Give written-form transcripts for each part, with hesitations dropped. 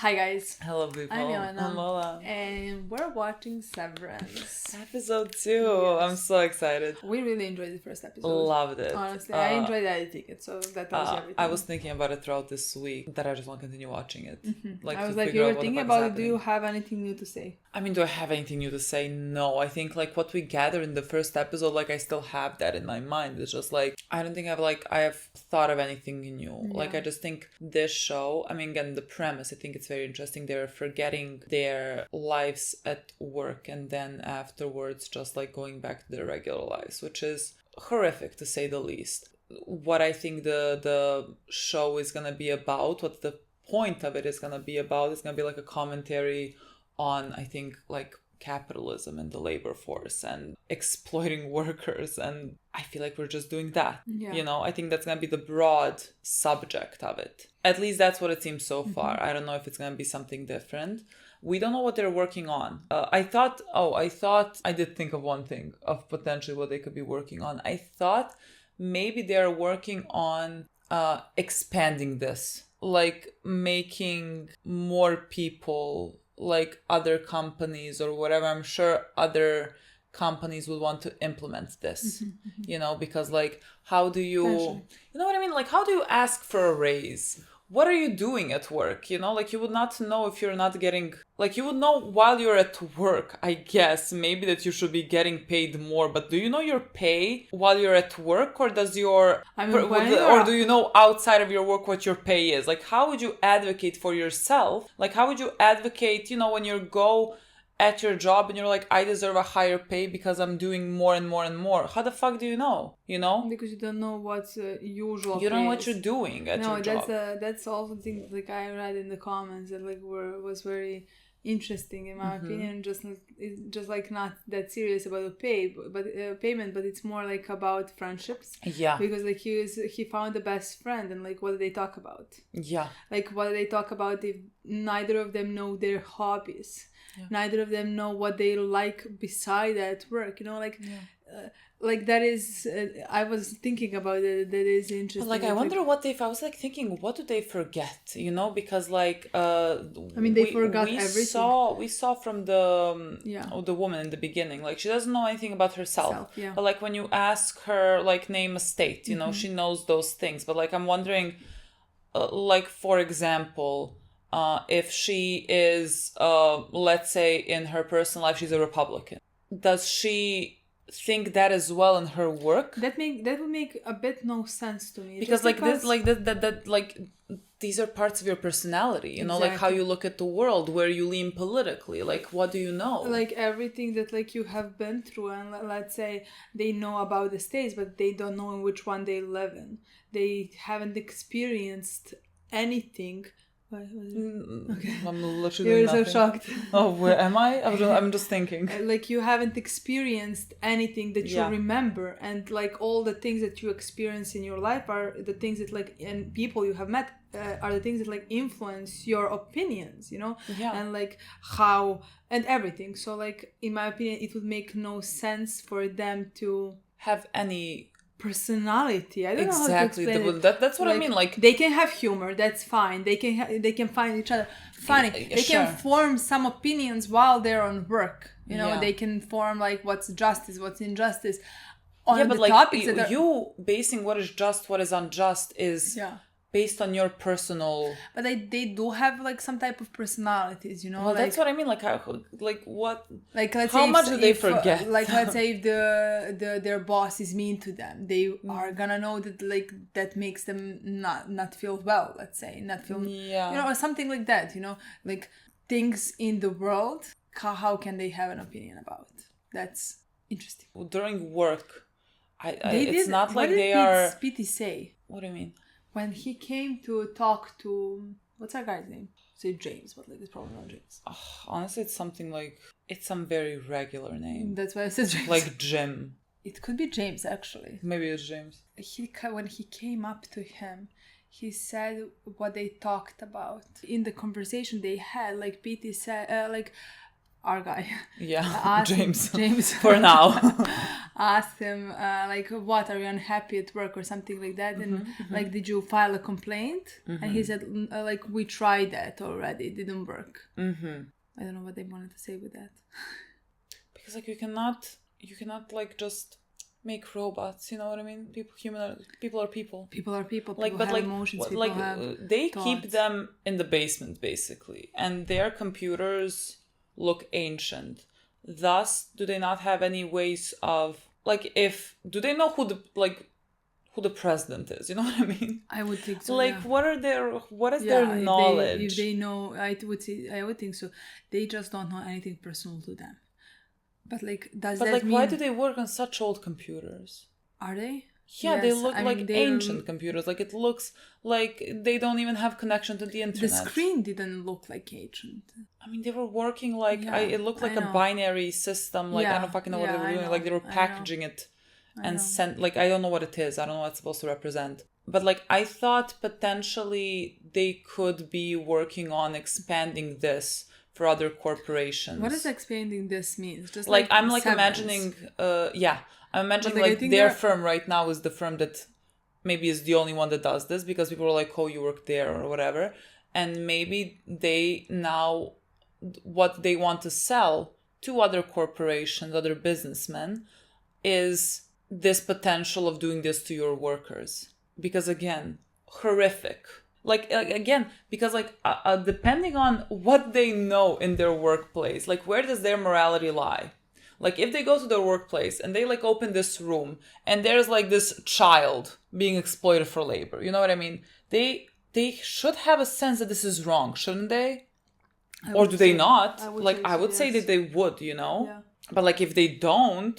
Hi guys. Hello people. I'm Milena. I'm Lola. And we're watching Severance. Episode 2. Yes. I'm so excited. We really enjoyed the first episode. Loved it. Honestly, I enjoyed editing it, so that tells you everything. I was thinking about it throughout this week, that I just want to continue watching it. I was to like, figure you out were what the thinking fuck is about it, do happening. you have anything new to say? I mean, do I have anything new to say? No. I think like what we gathered in the first episode, like I still have that in my mind. It's just like, I don't think I have thought of anything new. Yeah. Like I just think this show, I mean, again, the premise, I think it's very interesting. They're forgetting their lives at work and then afterwards just like going back to their regular lives, which is horrific to say the least. What I think the show is gonna be about, what the point of it is gonna be about, is gonna be like a commentary on, I think, like capitalism and the labor force and exploiting workers, and I feel like we're just doing that. Yeah. You know, I think that's gonna be the broad subject of it. At least that's what it seems so far. I don't know if it's gonna be something different. We don't know what they're working on. I thought I did think of one thing of potentially what they could be working on. I thought maybe they're working on expanding this, like making more people, like other companies or whatever. I'm sure other companies would want to implement this, you know, because like, how do you, Potentially. you know what I mean? Like, how do you ask for a raise? What are you doing at work? You know, like you would not know if you're not getting, like you would know while you're at work, I guess, maybe that you should be getting paid more. But do you know your pay while you're at work, or does your, or do you know outside of your work what your pay is? Like, how would you advocate for yourself? Like, how would you advocate, you know, when you go at your job and you're like, I deserve a higher pay because I'm doing more and more and more. How the fuck do you know? You know? Because you don't know what's usual. You don't know pay what you're doing at your job. No, that's also thing like I read in the comments that like was very interesting in my opinion. Just like not that serious about the payment, but it's more like about friendships. Yeah. Because like he found the best friend, and like what do they talk about? Yeah. Like what do they talk about if neither of them know their hobbies? Yeah. Neither of them know what they like beside at work, you know, like like that is I was thinking about it, that is interesting. But like I wonder what they, I was like thinking, what do they forget, you know, because like I mean they forgot everything. We saw from the the woman in the beginning, like she doesn't know anything about herself. But like when you ask her, like name a state, you know, she knows those things. But like I'm wondering, like for example, if she is, let's say in her personal life, she's a Republican. Does she think that as well in her work? That would make a bit no sense to me. Because these are parts of your personality, you know, like how you look at the world, where you lean politically, like what do you know? Like everything that like you have been through, and let's say they know about the states, but they don't know in which one they live in. They haven't experienced anything. Okay. I'm literally You're so shocked. Oh, where am I? I'm just thinking. Like you haven't experienced anything that you remember, and like all the things that you experience in your life are the things that like, and people you have met are the things that like influence your opinions, you know, and like how and everything. So like in my opinion, it would make no sense for them to have any personality. I don't know how to explain it. That's what I mean. Like they can have humor, that's fine. They can find each other funny. They can form some opinions while they're on work. You know, they can form like what's justice, what's injustice. On but the like topics you basing what is just, what is unjust is based on your personal. But they do have like some type of personalities, you know. Well, like, that's what I mean. Like what? Like let's how say much do they forget? Like let's say if their boss is mean to them, they are gonna know that like that makes them not feel well. Let's say not feel you know, or something like that. You know, like things in the world. How can they have an opinion about? That's interesting. During work, it's not like they are. What did Pete say? What do you mean? When he came to talk to, what's our guy's name? Say James, but like it's probably not James. Honestly, it's something like, it's some very regular name. That's why I said James. Like Jim. It could be James, actually. Maybe it's James. When he came up to him, he said what they talked about. In the conversation they had, like Pete said, like our guy. Yeah, James. James. For now. asked him like, what, are you unhappy at work or something like that, and like, did you file a complaint? And he said like, we tried that already, it didn't work. I don't know what they wanted to say with that. Because like you cannot like just make robots, you know what I mean? People are people. People are people. Like, people but have like, emotions. what, People like have they thoughts. keep them in the basement basically, and their computers look ancient. Thus, do they not have any ways of like, do they know who the president is? You know what I mean? I would think so. Like, yeah. what is their knowledge? If they know, I would think so. They just don't know anything personal to them. But like, does that mean... why do they work on such old computers? Are they? Yeah, yes, they look like mean, ancient computers. Like, it looks like they don't even have connection to the internet. The screen didn't look like ancient. I mean, they were working like... it looked like a binary system. Like, I don't fucking know what they were doing. Like, they were packaging it and sent... Like, I don't know what it is. I don't know what it's supposed to represent. But, like, I thought potentially they could be working on expanding this for other corporations. What does expanding this mean? Just like I'm like Severance. imagining I'm imagining like their firm right now is the firm that maybe is the only one that does this, because people are like, oh, you work there or whatever, and maybe they now what they want to sell to other corporations, other businessmen, is this potential of doing this to your workers. Because again, horrific. Like again, because like depending on what they know in their workplace, like where does their morality lie? Like if they go to their workplace and they like open this room and there's like this child being exploited for labor, you know what I mean? They should have a sense that this is wrong, shouldn't they? Or do they not? I would say that they would, you know? Yeah. But like if they don't...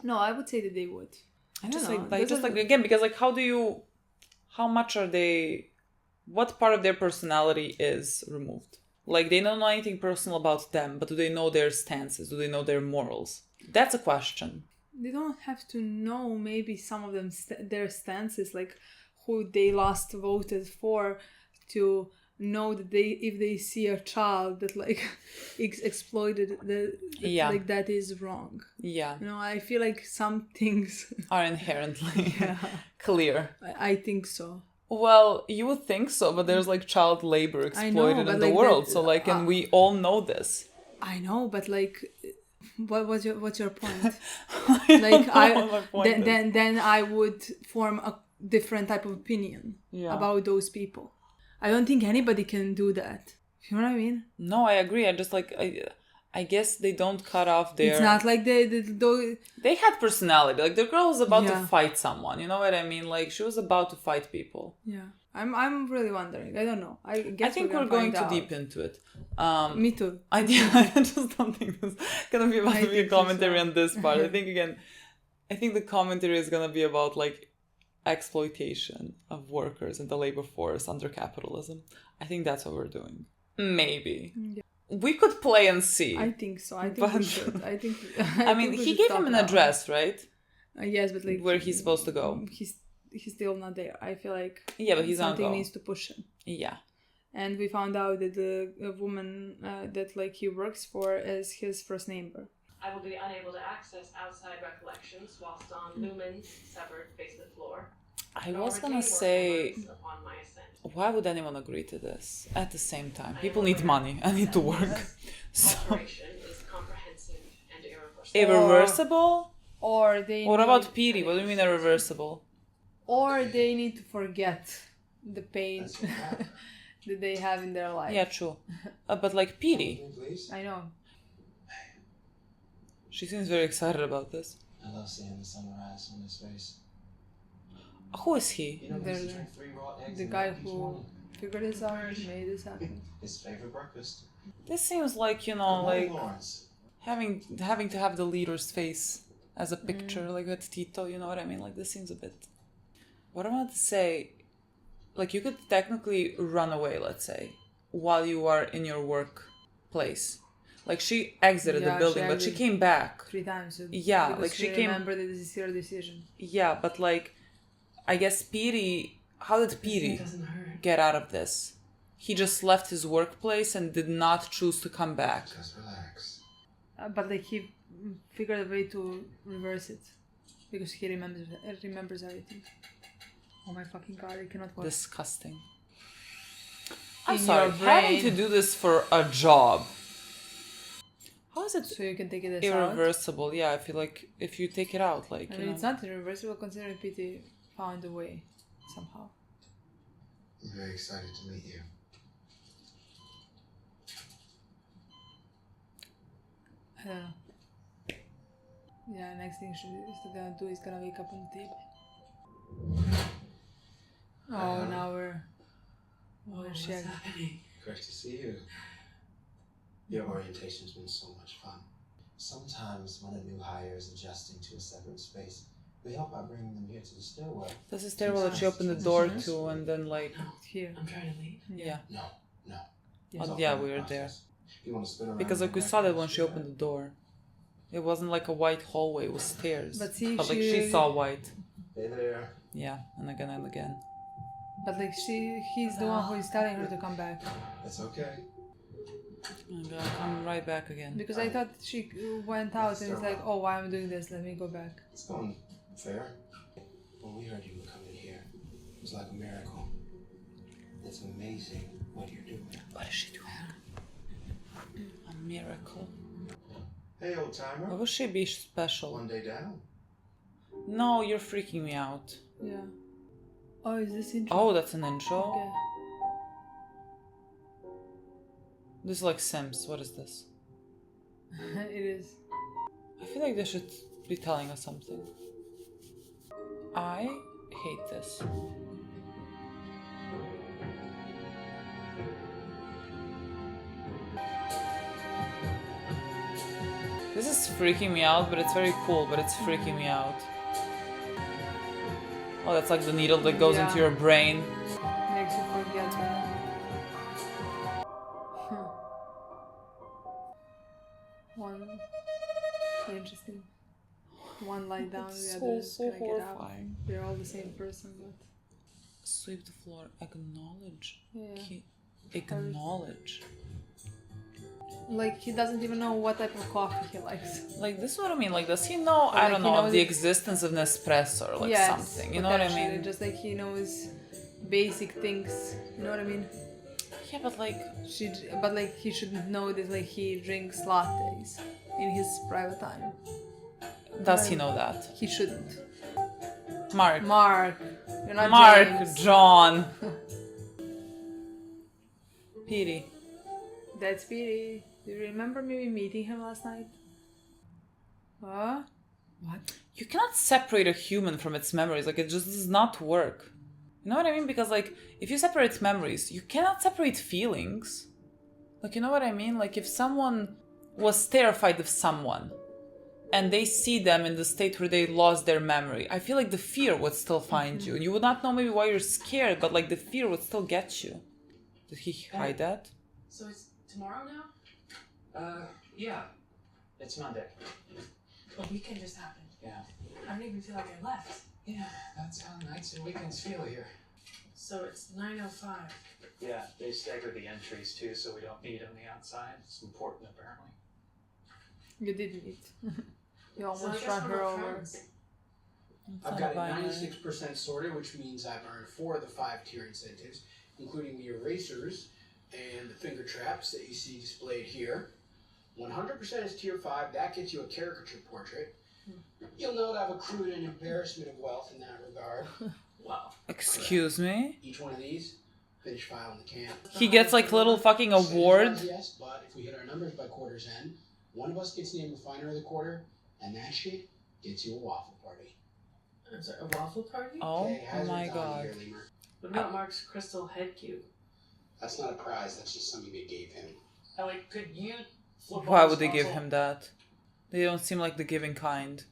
No, I would say that they would. I don't know. Again, because like how much are they... What part of their personality is removed? Like, they don't know anything personal about them, but do they know their stances? Do they know their morals? That's a question. They don't have to know maybe some of them, their stances, like who they last voted for, to know that if they see a child that like exploited, like that is wrong. Yeah. You know, I feel like some things are inherently clear. I think so. Well, you would think so, but there's like child labor exploited in the world. So like, and we all know this. I know, but like, what's your point? Then I would form a different type of opinion about those people. I don't think anybody can do that. You know what I mean? No, I agree. I just like I guess they don't cut off their... It's not like they had personality. Like, the girl was about to fight someone. You know what I mean? Like, she was about to fight people. Yeah. I'm really wondering. I don't know. I think we're going too deep into it. Me too. I just don't think this is going to be about to be a commentary on this part. I think the commentary is going to be about, like, exploitation of workers in the labor force under capitalism. I think that's what we're doing. Maybe. Yeah. We could play and see. I think so. I think we should. I mean, he gave him an address, right? Yes, but like... Where he's supposed to go. He's still not there. I feel like... Yeah, but he's something needs to push him. Yeah. And we found out that the woman that like he works for is his first neighbor. I will be unable to access outside recollections whilst on Lumon's severed basement floor. I was gonna say... Why would anyone agree to this at the same time? People need money. I need to work. So. Alteration is comprehensive and irreversible. Irreversible? Or they... What about Petey? What do you mean irreversible? Or they need to forget the pain that they have in their life. Yeah, true. But like Petey. I know. She seems very excited about this. I love seeing the sunrise on his face. Who is he? You know, the guy who figured this out and made this happen. His favorite breakfast. This seems like, you know, like having to have the leader's face as a picture, like with Tito, you know what I mean? Like, this seems a bit... What I want to say, like, you could technically run away, let's say, while you are in your workplace. Like, she exited the building, but she came back 3 times. Yeah, like she came... Remember that this is her decision. Yeah, but like, I guess Petey... How did Petey get out of this? He just left his workplace and did not choose to come back. Just relax. But like figured a way to reverse it. Because he remembers everything. Oh my fucking god, I cannot watch. Disgusting. I'm In sorry, your having to brain. do this for a job. How is it So you can take it as irreversible? Yeah, I feel like if you take it out, like, out. I you mean, know. it's not irreversible considering PT found a way somehow. I'm very excited to meet you. I don't know. Yeah, next thing she's gonna do is gonna wake up on the table. Oh, now we're... What's happening? Great to see you. Your orientation's been so much fun. Sometimes when a new hire is adjusting to a separate space, we help by bringing them here to the stairwell. This is terrible that she opened the door to and then like... No, Here. I'm trying to leave. Yeah. No. Yeah. It's all Yeah, part of we the were there. process. You want to spin around Because like we and saw that back when and she opened the door. It wasn't like a white hallway, it was stairs. But see, like she saw white. Hey there. Yeah, and again and again. But like he's the one who is telling her to come back. It's okay. I'm gonna come right back again. Because I thought she went out and it's like, oh, why am I doing this? Let me go back. It's going fair. When we heard you were coming here, it was like a miracle. It's amazing what you're doing. What is she doing? A miracle. Hey, old Why timer. would she be special? One day down. No, you're freaking me out. Yeah. Oh, is this intro? Oh, that's an intro? Okay. This is like Sims. What is this? It is. I feel like they should be telling us something. I hate this. This is freaking me out, but it's very cool, but it's freaking me out. Oh, that's like the needle that goes into your brain. Makes you forget that. One. Interesting. One lie down, the other is so gonna get out. horrifying. They're all the same person, but Sweep the floor. Acknowledge. yeah. Acknowledge. Like he doesn't even know what type of coffee he likes. Like, this is what I mean. Like, does he know, I like, don't he know, of knows the it- existence of Nespresso or like something? You know what I potentially, mean? Just like he knows basic things. You know what I mean? Yeah, but like, But like he shouldn't know that like he drinks lattes in his private time. does he know that? He shouldn't. Mark. Mark, you're not Mark, James. John. Petey. That's Petey. Do you remember maybe meeting him last night? Huh? What? You cannot separate a human from its memories. Like, it just does not work. You know what I mean? Because, like, if you separate memories, you cannot separate feelings. Like, you know what I mean? Like, if someone was terrified of someone and they see them in the state where they lost their memory, I feel like the fear would still find you. And you would not know maybe why you're scared, but, like, the fear would still get you. Did he hide that? So it's tomorrow now? Yeah. It's Monday. A weekend just happened. Yeah. I don't even feel like I left. Yeah, that's how nights and weekends feel here. So it's 9:05. Yeah, they stagger the entries too, so we don't meet on the outside. It's important, apparently. You did meet. You So I almost guess run we're her not over. friends. I've got it Binary. 96% sorted, which means I've earned 4 of the 5 tier incentives, including the erasers and the finger traps that you see displayed here. 100% is tier 5. That gets you a caricature portrait. You'll note I've accrued an embarrassment of wealth in that regard. Wow. Excuse me? Each one of these, finish file in the can. He gets like little fucking award. Yes, but if we hit our numbers by quarter's end, one of us gets named Refiner of the Quarter, and that shit gets you a waffle party. I'm sorry, a waffle party? Oh Okay, hazard's my on god. here, Lemur. What about Mark's crystal head cube? That's not a prize, that's just something they gave him. Ellie, could you flip Why on would this they give console? him that? They don't seem like the giving kind.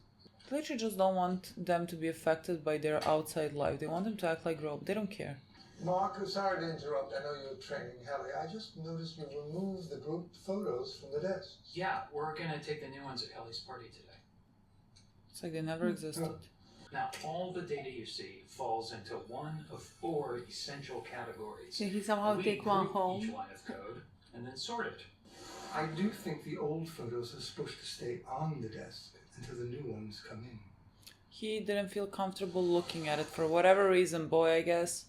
They literally just don't want them to be affected by their outside life. They want them to act like grown up. They don't care. Mark, sorry to interrupt. I know you're training Helly. I just noticed you removed the group photos from the desk. Yeah, we're gonna take the new ones at Helly's party today. It's like they never existed. Now, all the data you see falls into one of 4 essential categories. Can he somehow We take one group home? each line of code and then sort it. I do think the old photos are supposed to stay on the desk until the new ones come in. He didn't feel comfortable looking at it for whatever reason, boy, I guess.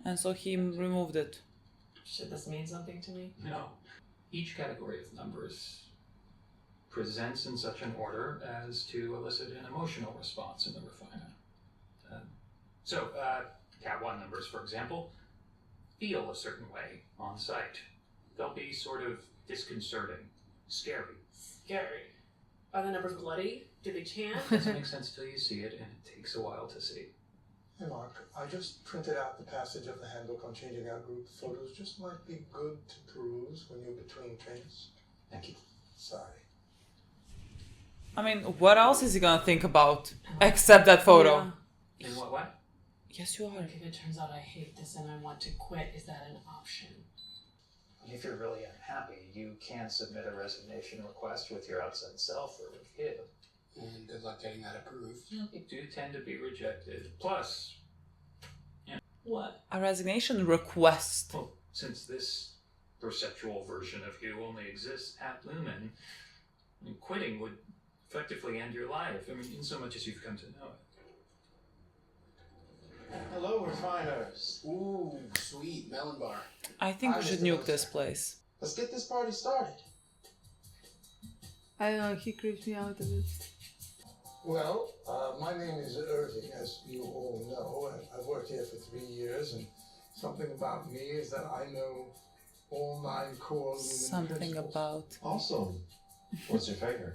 And so he removed it. Should this mean something to me? No. Each category of numbers presents in such an order as to elicit an emotional response in the refiner. Cat 1 numbers, for example, feel a certain way on sight. They'll be sort of disconcerting, scary. Scary. Are the numbers bloody? Do they chant? Doesn't make sense till you see it, and it takes a while to see. Hey Mark, I just printed out the passage of the handbook on changing out group photos. Just might be good to peruse when you're between trains. Thank you. Sorry. I mean, what else is he gonna think about except that photo? In what way? Yes, you are. If it turns out I hate this and I want to quit, is that an option? If you're really unhappy, you can submit a resignation request with your outside self for review. And good luck getting that approved. They do tend to be rejected. Plus, What? A resignation request. well, since this perceptual version of you only exists at Lumon, quitting would effectively end your life. I mean, in so much as you've come to know it. Hello, refiners. Ooh, sweet melon bar. I think we I should was nuke the this host. place. Let's get this party started. I don't know, he creeps me out a bit. Well, my name is Irving, as you all know. I've worked here for 3 years, and something about me is that I know all 9 core Lumen Something principles. about... Awesome. What's your favorite?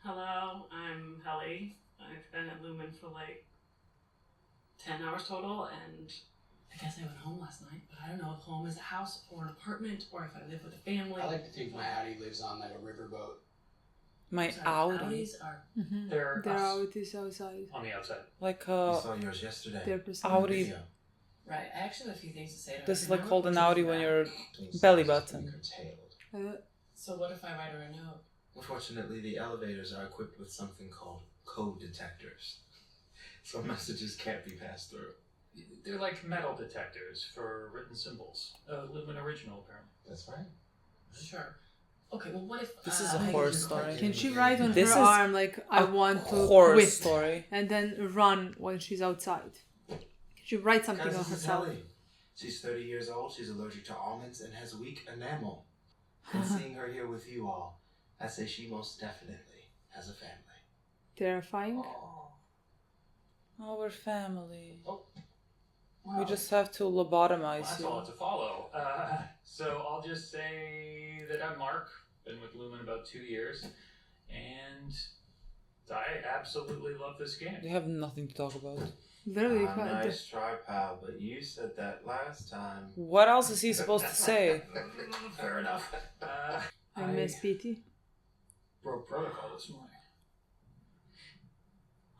Hello, I'm Helly. I've been at Lumon for like 10 hours total, and I guess I went home last night, but I don't know if home is a house or an apartment or if I live with a family. I like to think my Audi lives on like a riverboat. My Sorry, Audi. Audis are They're They're us out is outside. on the outside. Like I a saw yours yesterday. Their person. Audi. Video. right. I actually have a few things to say to her. This is Can I like called an report Audi this when back? you're Between belly sizes button. curtailed. So what if I write her a note? Unfortunately, the elevators are equipped with something called code detectors. So messages can't be passed through. They're like metal detectors for written symbols. Lumon original, apparently. That's right. Sure. Okay, well what if... This is a horror story. Can she write on This her is arm like I want to horror quit story. and then run when she's outside? Can she write something Guys, on this is herself? Helly. She's 30 years old, she's allergic to almonds, and has weak enamel. And seeing her here with you all, I say she most definitely has a family. Terrifying. Oh, we're family. Oh. We just have to lobotomize That's all you. to follow. So I'll just say that I'm Mark. Been with Lumon about 2 years, and I absolutely love this game. They have nothing to talk about. Very Nice try, pal, but you said that last time. What else is he supposed to say? Fair enough. I miss Petey. broke protocol this morning.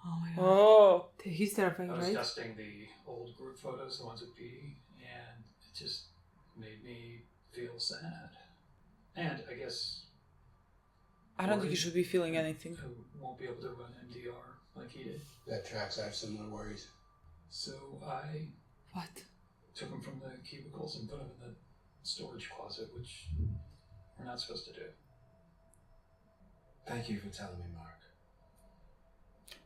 Oh my god. Oh. He's terrifying, I was right? dusting the old group photos, the ones with Petey, and it just made me feel sad. And I guess I don't think you should be feeling anything. I won't be able to run MDR like he did. That tracks. I have similar worries. So I What? took them from the cubicles and put them in the storage closet, which we're not supposed to do. Thank you for telling me, Mark.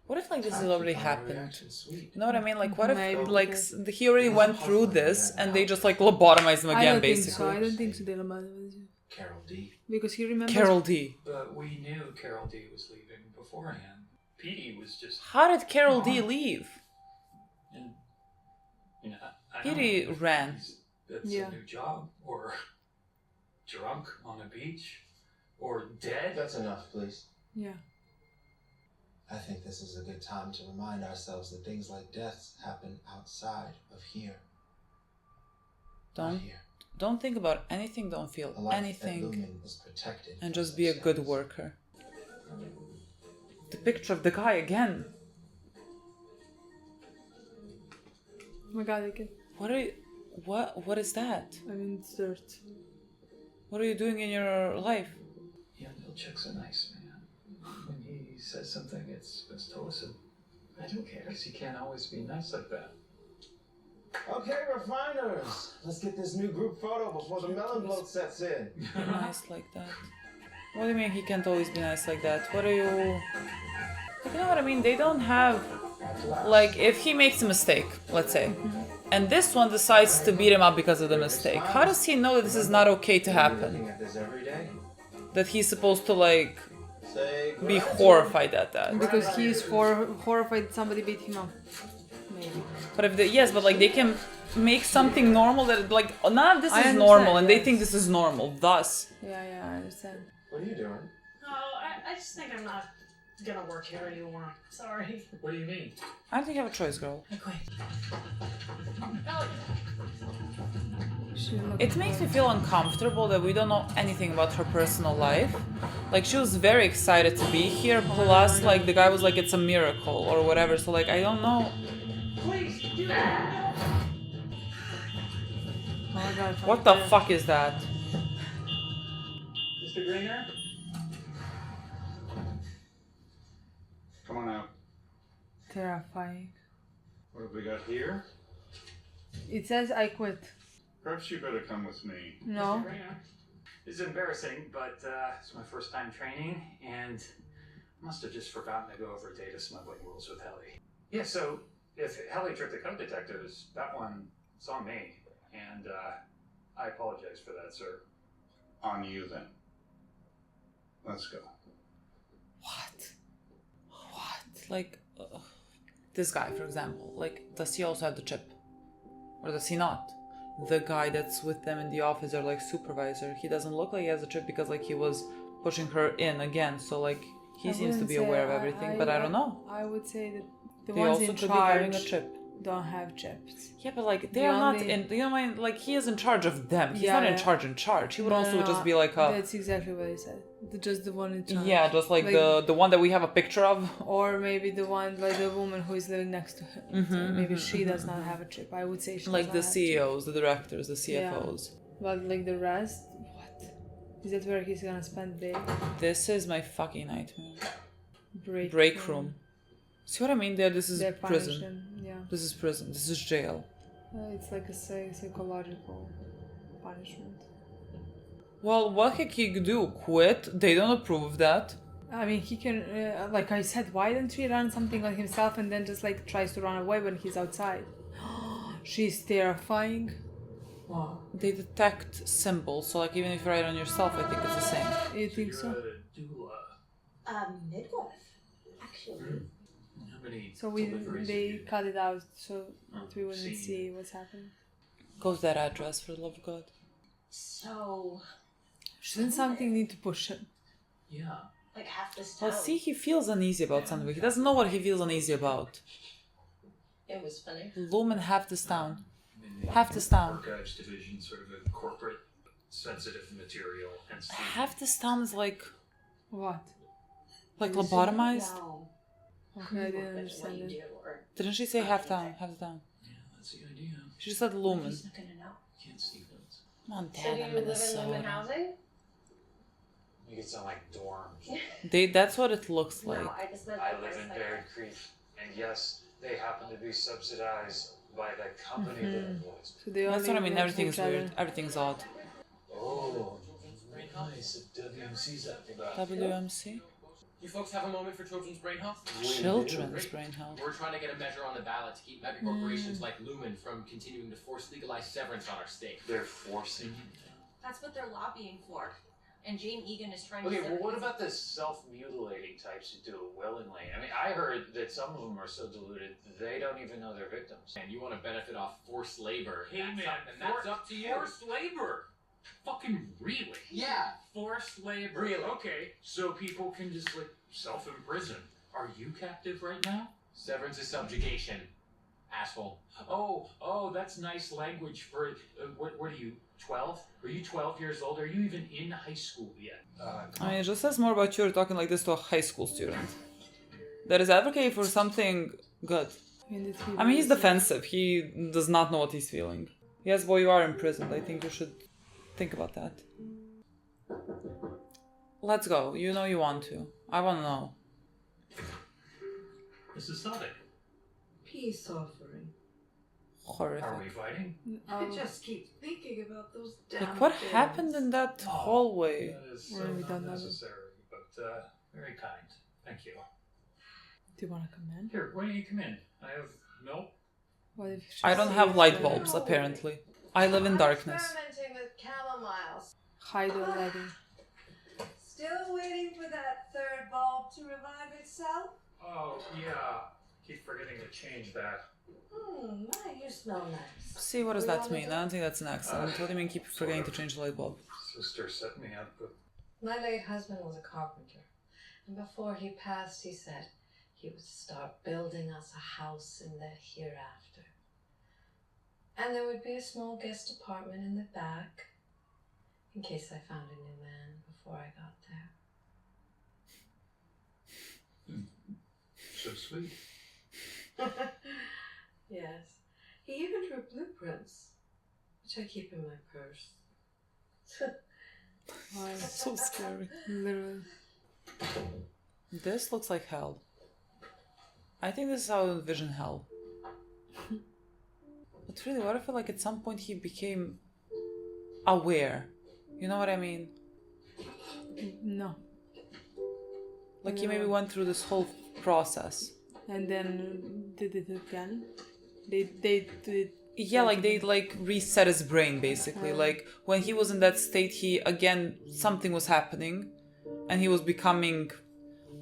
What if like this has Thank you already for my happened? reaction, sweet. You know what I mean? Like what if Maybe. like he already went through this and they just like lobotomized him I again, don't think basically. so. I don't think so. They lobotomized you. Carol D. Because he remembers. Carol D. But we knew Carol D was leaving beforehand. Petey was just, How did Carol D leave? and, you know, I don't Petey know if ran. That's Yeah. a new job, or drunk on a beach, or dead. That's enough, please. Yeah. I think this is a good time to remind ourselves that things like deaths happen outside of here. Not Don't here. don't think about anything, don't feel A life at anything. Lumon is protected And from just be a such good things. worker. The picture of the guy again. Oh my god, I can. What are you what is that? I mean, it's dirt. What are you doing in your life? Yeah, Milchek's a nice man. When he says something, it's best to listen. I don't care. Because he can't always be nice like that. Okay, refiners. Let's get this new group photo before the melon boat sets in. Nice like that. What do you mean he can't always be nice like that? What are you... You know what I mean? They don't have... Like, if he makes a mistake, let's say, and this one decides to beat him up because of the mistake, how does he know that this is not okay to happen? That he's supposed to, like, be horrified at that? Because he is horrified that somebody beat him up. Maybe. But if they, yes, but like they can make something normal that like none of this is I normal, and understand, they think this is normal. Thus, Yeah, I understand. What are you doing? Oh, I just think I'm not gonna work here anymore. Sorry. What do you mean? I don't think you have a choice, girl. I quit. It makes me feel uncomfortable that we don't know anything about her personal life. Like she was very excited to be here. Plus, like the guy was like, "It's a miracle" or whatever. So like I don't know. Please do that. Oh my god. What the fuck is that? Mr. Greener? Come on out. Terrifying. What have we got here? It says I quit. Perhaps you better come with me. No. Mr. Greener? It's embarrassing, but it's my first time training, and I must have just forgotten to go over data smuggling rules with Helly. Yeah, so if Helly tricked the code detectives, that one, it's on me. And I apologize for that, sir. On you then. Let's go. What? Like this guy, for example. Like, does he also have the chip, or does he not? The guy that's with them in the office, or like supervisor, he doesn't look like he has a chip because like he was pushing her in again. So like he seems to be aware of everything, but I don't know. I would say that the They ones also in could be having a charge chip. don't have chips. Yeah, but like they are not in. You know what I mean? Like he is in charge of them. He's not in charge. He would also just be like a. That's exactly what I said. Just the one in charge. Yeah, just like the one that we have a picture of. Or maybe the one like the woman who is living next to him. So maybe she does not have a chip. I would say she. Like the does not have a chip. CEOs, the directors, the CFOs. But like the rest, what? Is that where he's gonna spend the day? This is my fucking nightmare. Break room. See what I mean? There, this is They're prison. punishing, yeah. This is prison. This is jail. It's like a psychological punishment. Well, what can he do? Quit? They don't approve of that. I mean, he can, like I said, why don't he run something on himself and then just like tries to run away when he's outside? She's terrifying. Wow. They detect symbols, so like even if you write on yourself, I think it's the same. You think so? You're a doula. Midwife, actually. How many So deliveries they have you- cut it out so that we wouldn't see. see what's happening. Go to that address, for the love of God. So, Shouldn't something need to push him? Yeah. like half this town. Well, see, he feels uneasy about something, but he doesn't know what he feels uneasy about. It was funny. Lumen, half this town. I mean, the Half this town. Archives division, sort of a corporate sensitive material, hence the... Half this town is like What? lobotomized. No. Okay, I didn't What understand you it. do, or Didn't she say half town? Half the town. Yeah, that's the idea. She just said Lumen. he's not gonna know. Can't see those. So do Montana, you live in Lumen Minnesota. housing? Make it sound like dorms. That's what it looks like. No, I just meant I like live there's in like Bear Creek, and yes, they happen to be subsidized by the company that employs So they That's only what I mean. work Everything's each other. weird. Everything's odd. me. Oh, very nice. If WMC's acting back. WMC? You folks have a moment for Children's Brain Health? Children's brain health. We're trying to get a measure on the ballot to keep mega corporations like Lumon from continuing to force legalized severance on our state. They're forcing you. that's what they're lobbying for. And Jane Egan is trying Okay, to well, what about the self-mutilating types who do it willingly? I mean, I heard that some of them are so deluded they don't even know they're victims. And you want to benefit off forced labor. Hey, that's man, up, and that's up to you. Forced labor. Fucking really? Yeah. Forced labor. Really? Okay, so people can just like self-imprison. Are you captive right now? Severance is subjugation. Asshole. Oh, that's nice language for what are you? 12? Are you 12 years old? Are you even in high school yet? I mean, it just says more about you talking like this to a high school student. That is advocating for something good. I mean, he's defensive. He does not know what he's feeling. Yes, boy, you are imprisoned. I think you should think about that. Let's go. You know you want to. I want to know. Mrs. Sadek. Peace offering. Horrific. Are we fighting? I just keep thinking about those damn Like, what things. happened in that hallway? That is Well, we so don't know. unnecessary, but very kind. Thank you. Do you want to come in? Here, why don't you come in? I have milk. What if she I don't sees have light the- bulbs, apparently. I live in darkness. Experimenting with chamomiles. Hide already. Still waiting for that third bulb to revive itself? Oh, yeah. Keep forgetting to change that. You smell nice. See, what does that mean? I don't think that's an accident. What do you mean keep forgetting to change the light bulb? Sister set me up with... My late husband was a carpenter, and before he passed, he said he would start building us a house in the hereafter. And there would be a small guest apartment in the back, in case I found a new man before I got there. So sweet. Yes. He even drew blueprints, which I keep in my purse. Wow, so scary. Literally. This looks like hell. I think this is how I envision hell. But really, what if like at some point he became aware? You know what I mean? No. Like he maybe went through this whole process. And then did it again. They did. Yeah, like they like reset his brain basically. Like when he was in that state, he again something was happening, and he was becoming,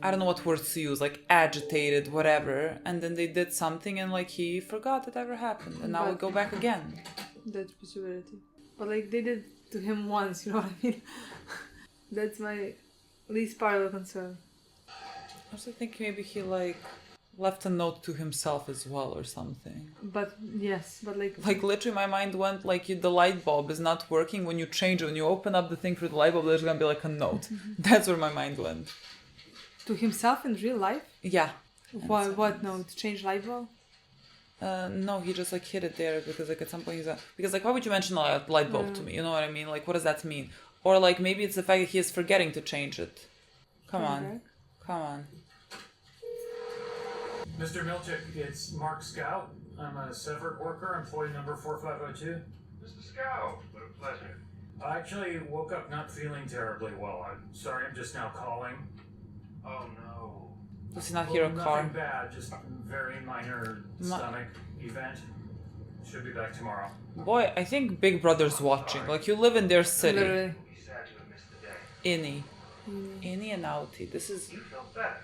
I don't know what words to use, like agitated, whatever. And then they did something, and like he forgot it ever happened, and now we go back again. That's possibility. But like they did to him once, you know what I mean? That's my least part of concern. I also think maybe he like left a note to himself as well or something. But yes, but like literally my mind went like the light bulb is not working. When you change it, when you open up the thing for the light bulb, there's gonna be like a note. That's where my mind went. To himself in real life? Yeah. What note? Change light bulb? No, he just like hid it there because like at some point because like why would you mention a light bulb to me? You know what I mean? Like what does that mean? Or like maybe it's the fact that he is forgetting to change it. Come on. Mr. Milchick, it's Mark Scout. I'm a Severed worker, employee number 4502. Mr. Scout, what a pleasure. I actually woke up not feeling terribly well. I'm sorry, I'm just now calling. Oh no. Does he not hear a car? Nothing bad, just very minor stomach event. Should be back tomorrow. Boy, I think Big Brother's watching. Like you live in their city. Literally. Sad to have missed the day. Innie and outie. This is... You feel better.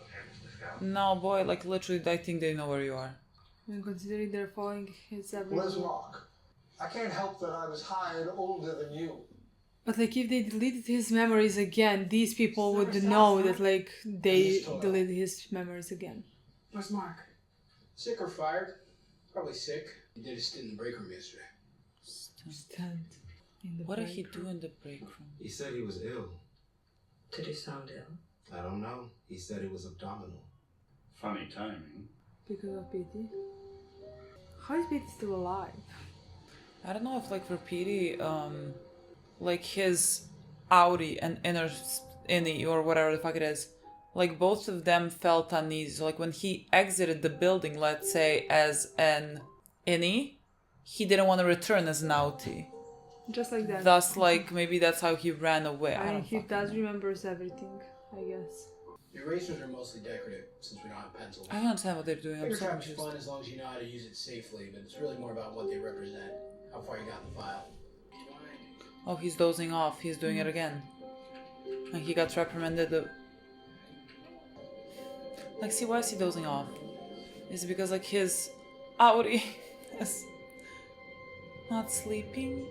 Okay, Mr. Scout. No, boy, like literally I think they know where you are. And considering they're following his every Where's move. Mark? I can't help that I was hired older than you. But like if they deleted his memories again, these people would know that like they deleted his memories again. Where's Mark? Sick or fired? Probably sick. He did a stint in the break room yesterday. Stand in the What did break he room. do in the break room? He said he was ill. Did he sound ill? I don't know. He said it was abdominal. Funny timing. Because of Petey? How is Petey still alive? I don't know if like for Petey, like his outie and innie or whatever the fuck it is, like both of them felt uneasy. So like when he exited the building, let's say as an innie, he didn't want to return as an outie. Just like that. Thus, like maybe that's how he ran away. I I don't he fucking does know. remembers everything, I guess. The erasers are mostly decorative, since we don't have pencils. I don't understand what they're doing. I'm Finger so trap's confused. fun as long as you know how to use it safely, but it's really more about what they represent, how far you got in the file. Oh, he's dozing off. He's doing it again. And he got reprimanded. Like, see, why is he dozing off? Is it because, like, his outie is not sleeping?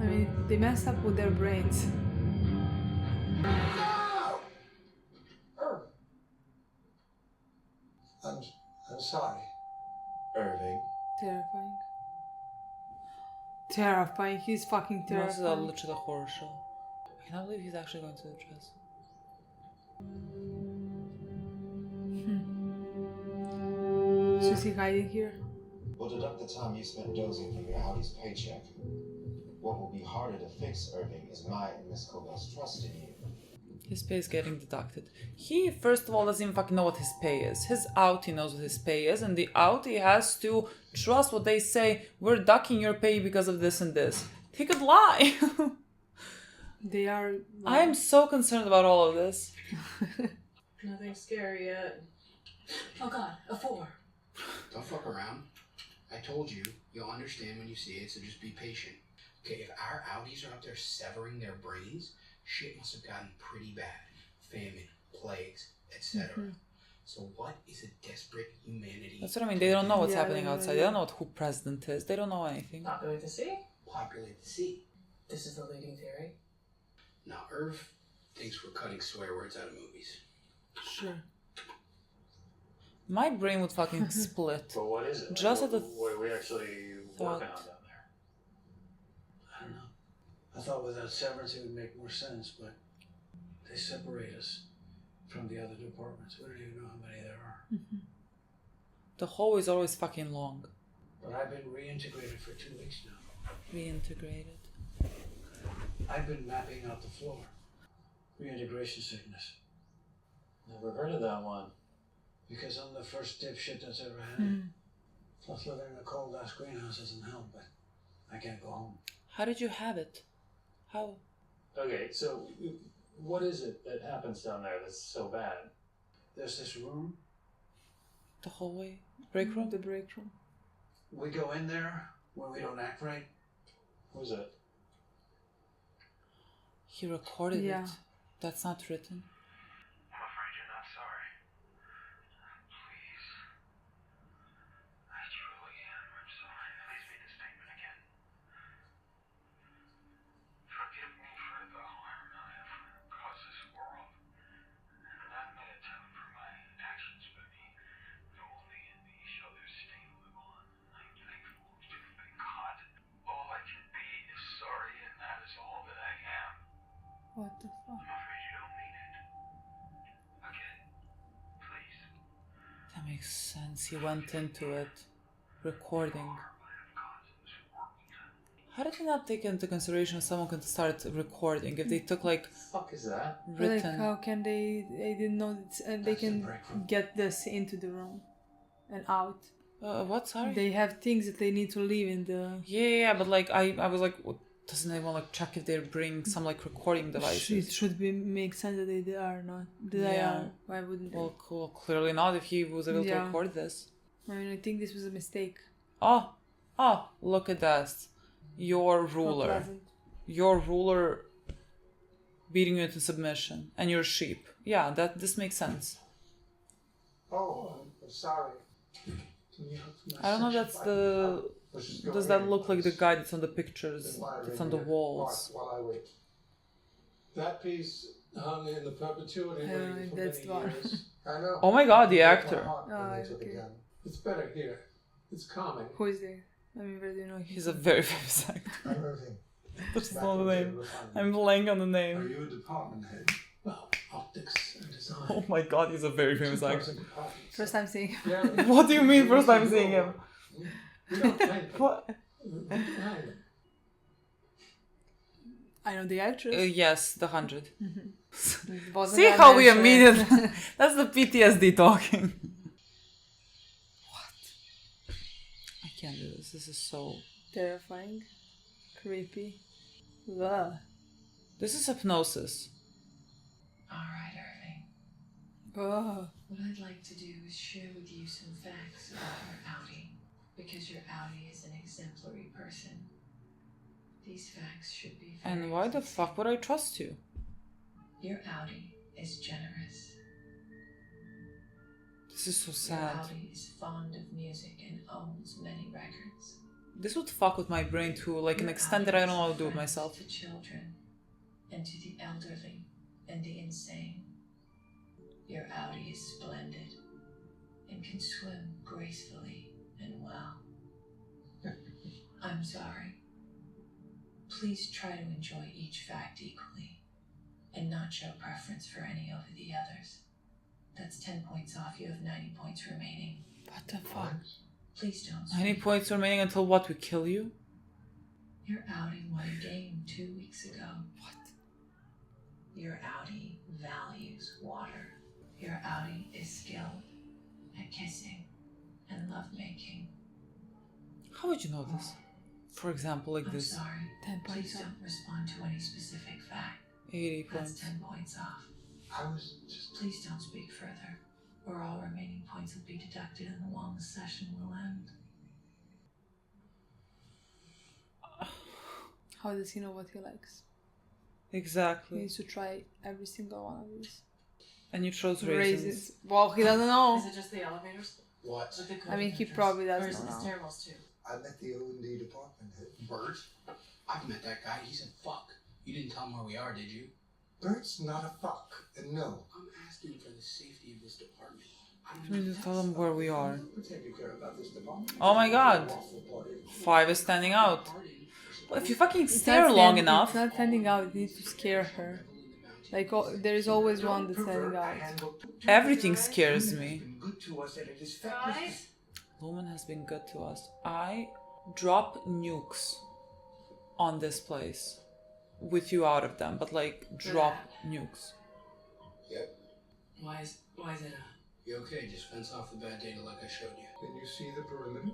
I mean, they messed up with their brains. I'm sorry. Irving. Terrifying. Terrifying. He's fucking This is terrifying. literally a horror show. I cannot believe he's actually going to the dress. So is he hiding here? We'll deduct the time you spent dozing from your Howdy's paycheck. What will be harder to fix, Irving, is my and Miss Cobell's trust in you. His pay is getting deducted. He, first of all, doesn't even fucking know what his pay is. His outie knows what his pay is, and the outie has to trust what they say. We're ducking your pay because of this and this. He could lie. They are... I am so concerned about all of this. Nothing scary yet. Oh god, a 4. Don't fuck around. I told you, you'll understand when you see it, so just be patient. Okay, if our Audis are up there severing their brains, shit must have gotten pretty bad. Famine, plagues, etc. So what is a desperate humanity? That's what I mean. They don't know what's happening outside. They don't know who president is. They don't know anything. Populate the sea? Populate the sea. This is the leading theory. Now, Irv thinks we're cutting swear words out of movies. Sure. My brain would fucking split. But what is it? Just like, at the what are we actually working on down there? I don't know. I thought without severance it would make more sense, but they separate us from the other departments. We don't even know how many there are. The hallway is always fucking long. But I've been reintegrated for 2 weeks now. Reintegrated. I've been mapping out the floor. Reintegration sickness. Never heard of that one. Because I'm the first dipshit that's ever had it. Plus living in a cold ass greenhouse doesn't help, but I can't go home. How did you have it? How? Okay, so what is it that happens down there that's so bad? There's this room. The hallway? Break room? The break room. We go in there when we don't act right. Who's it? He recorded Yeah. it. That's not written. I'm afraid you're not sorry. Please. I truly am. I'm sorry. Please read the statement again. Forgive me for the harm I have caused this world. And I may atone for my actions, but only in me shall their stain live on. I'm thankful to have been caught. All I can be is sorry, and that is all that I am. What the fuck? I'm afraid you don't mean it. Again, please. That makes sense. He went into it. Recording. How did they not take into consideration someone can start recording if they took like... The fuck is that? Written. Like, how can they didn't know that they can get this into the room and out? What, sorry? They have things that they need to leave in the... Yeah, but like, I was like, what, doesn't anyone like check if they bring some like recording devices? It should make sense that they are not. They are. Why wouldn't they? Well, cool. Clearly not if he was able to record this. I mean, I think this was a mistake. Oh, look at that. Your ruler. Your ruler beating you into submission. And your sheep. Yeah, this makes sense. Oh, I'm sorry. Can you help I don't know, that's the... Does that look like the guy that's on the pictures, that's on the walls? While I wait. That piece hung in the perpetuity waiting for that's many years. I know. Oh my god, the actor. Okay. It's better here. It's calming. Who is there? I mean, where do you know him? He's a very famous actor. I'm Irving. That's not the name. I'm blank on the name. Are you a department head? Well, optics and design. Oh my god, he's a very famous actor. First time seeing him. Yeah. What do you mean first time seeing him? We don't pay. What? I know the actress. Yes, the 100. Wasn't See that how we mentioned? immediately... That's the PTSD talking. What? I can't do this. This is so... Terrifying. Creepy. Ugh. This is hypnosis. Alright, Irving. Oh. What I'd like to do is share with you some facts about your outie, because your outie is an exemplary person. These facts should be very And why the fuck would I trust you? Your outie is generous. This is so Your sad. outie is fond of music and owns many records. This would fuck with my brain to like an extent that I don't know how to do it myself. To children, and to the elderly, and the insane. Your outie is splendid, and can swim gracefully and well. I'm sorry. Please try to enjoy each fact equally, and not show preference for any over the others. That's 10 points off. You have 90 points remaining. What the fuck? Please don't. 90 points remaining until what? We kill you? Your outie won a game 2 weeks ago. What? Your outie values water. Your outie is skilled at kissing and lovemaking. How would you know this? For example, like I'm this. sorry. 10 points Please off. don't respond to any specific fact. 80 That's points. 10 points off. I was just... Please don't speak further, or all remaining points will be deducted and the longest session will end. How does he know what he likes? He Exactly. needs to try every single one of these. And you chose raisins. Well, he doesn't know. Is it just the elevators? What? With the I mean, he co-detectors? probably Or doesn't is it the know. stairwells too? I met the O&D department head. Bert? I've met that guy. He's a fuck. You didn't tell him where we are, did you? Bert's not a fuck. And no. I'm asking for the safety of this department. We need to tell them where we are. Pretend you care about this department. Oh my god. Waffle party. 5 is standing out. Well, if you fucking It's stare not long stand- enough. It's not standing out. It needs to scare her. Like, there is always one that's standing out. Everything scares me. Good to us and it is Guys? Lumon has been good to us. I drop nukes on this place. With you out of them. But like, drop nukes. Yep. Why is it You okay? Just fence off the bad data like I showed you. Can you see the perimeter?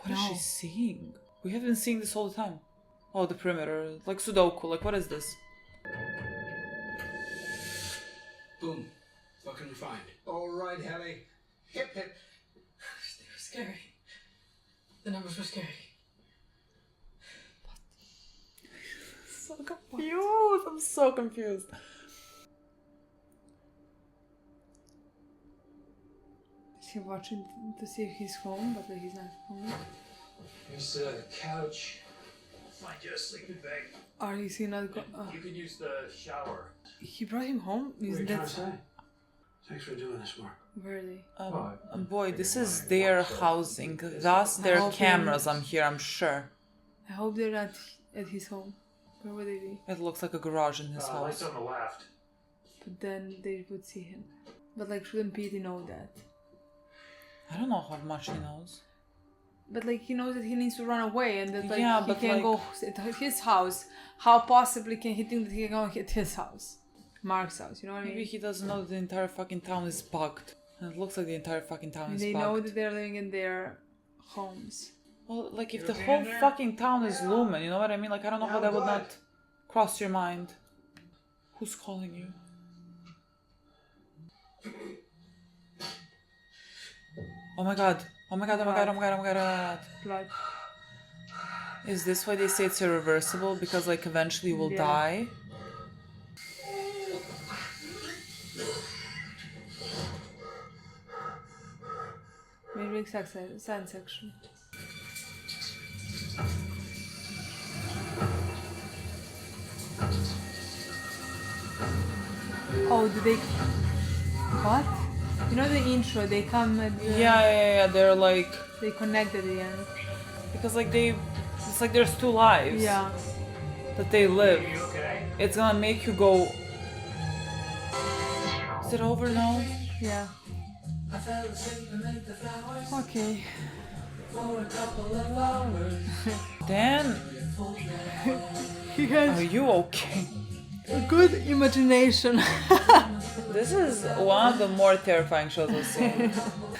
What is she seeing? We have been seeing this all the time. Oh, the perimeter. Like Sudoku. Like, what is this? Boom. What can we find? All right, Helly. Hip hip. They were scary. The numbers were scary. So confused. I'm so confused. Is he watching to see if he's home, but like he's not home? Here's the couch. Find you a sleeping bag. Or is he not go- You can use the shower. He brought him home? What are Is you trying that... to say? Thanks for doing this, Mark. Where are they? Boy, this is their housing. Thus, their hope cameras. I'm here, I'm sure. I hope they're not at his home. Where would they be? It looks like a garage in his Lights house. on the left. But then they would see him. But like, shouldn't Petey know that? I don't know how much he knows. But like, he knows that he needs to run away and that like Yeah, he but, can like- go at his house. How possibly can he think that he can go hit his house? Mark's house, you know what I Maybe mean? he doesn't know that the entire fucking town is bugged. And it looks like the entire fucking town is They bugged. know that they're living in their homes. Well, like if You the okay whole in there? fucking town is Lumon, you know what I mean? Like I don't know how Yeah, that would good. not cross your mind. Who's calling you? Oh my god. Oh my god, oh my god, oh my god, oh my god. Blood. Is this why they say it's irreversible? Because like eventually you will Yeah. die? Maybe exact science section. Oh, do they... What? You know the intro, they come at the... Yeah, they're like... They connect at the end. Because like they... It's like there's two lives. Yeah. That they live. You okay? It's gonna make you go... Is it over now? Yeah. Okay. Dan? He has Are you okay? a good imagination. This is one of the more terrifying shows I've seen.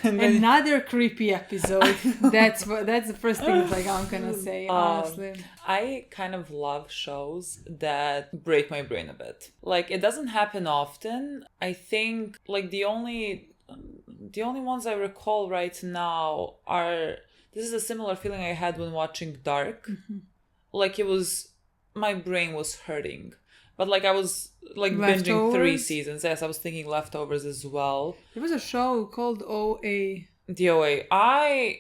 And then- Another creepy episode. That's the first thing like I'm gonna say, honestly. I kind of love shows that break my brain a bit. Like it doesn't happen often. I think like the only ones I recall right now are, this is a similar feeling I had when watching Dark. Like it was, my brain was hurting. But like I was like binging 3 Leftovers? seasons. Yes, I was thinking Leftovers as well. There was a show called OA. DOA. I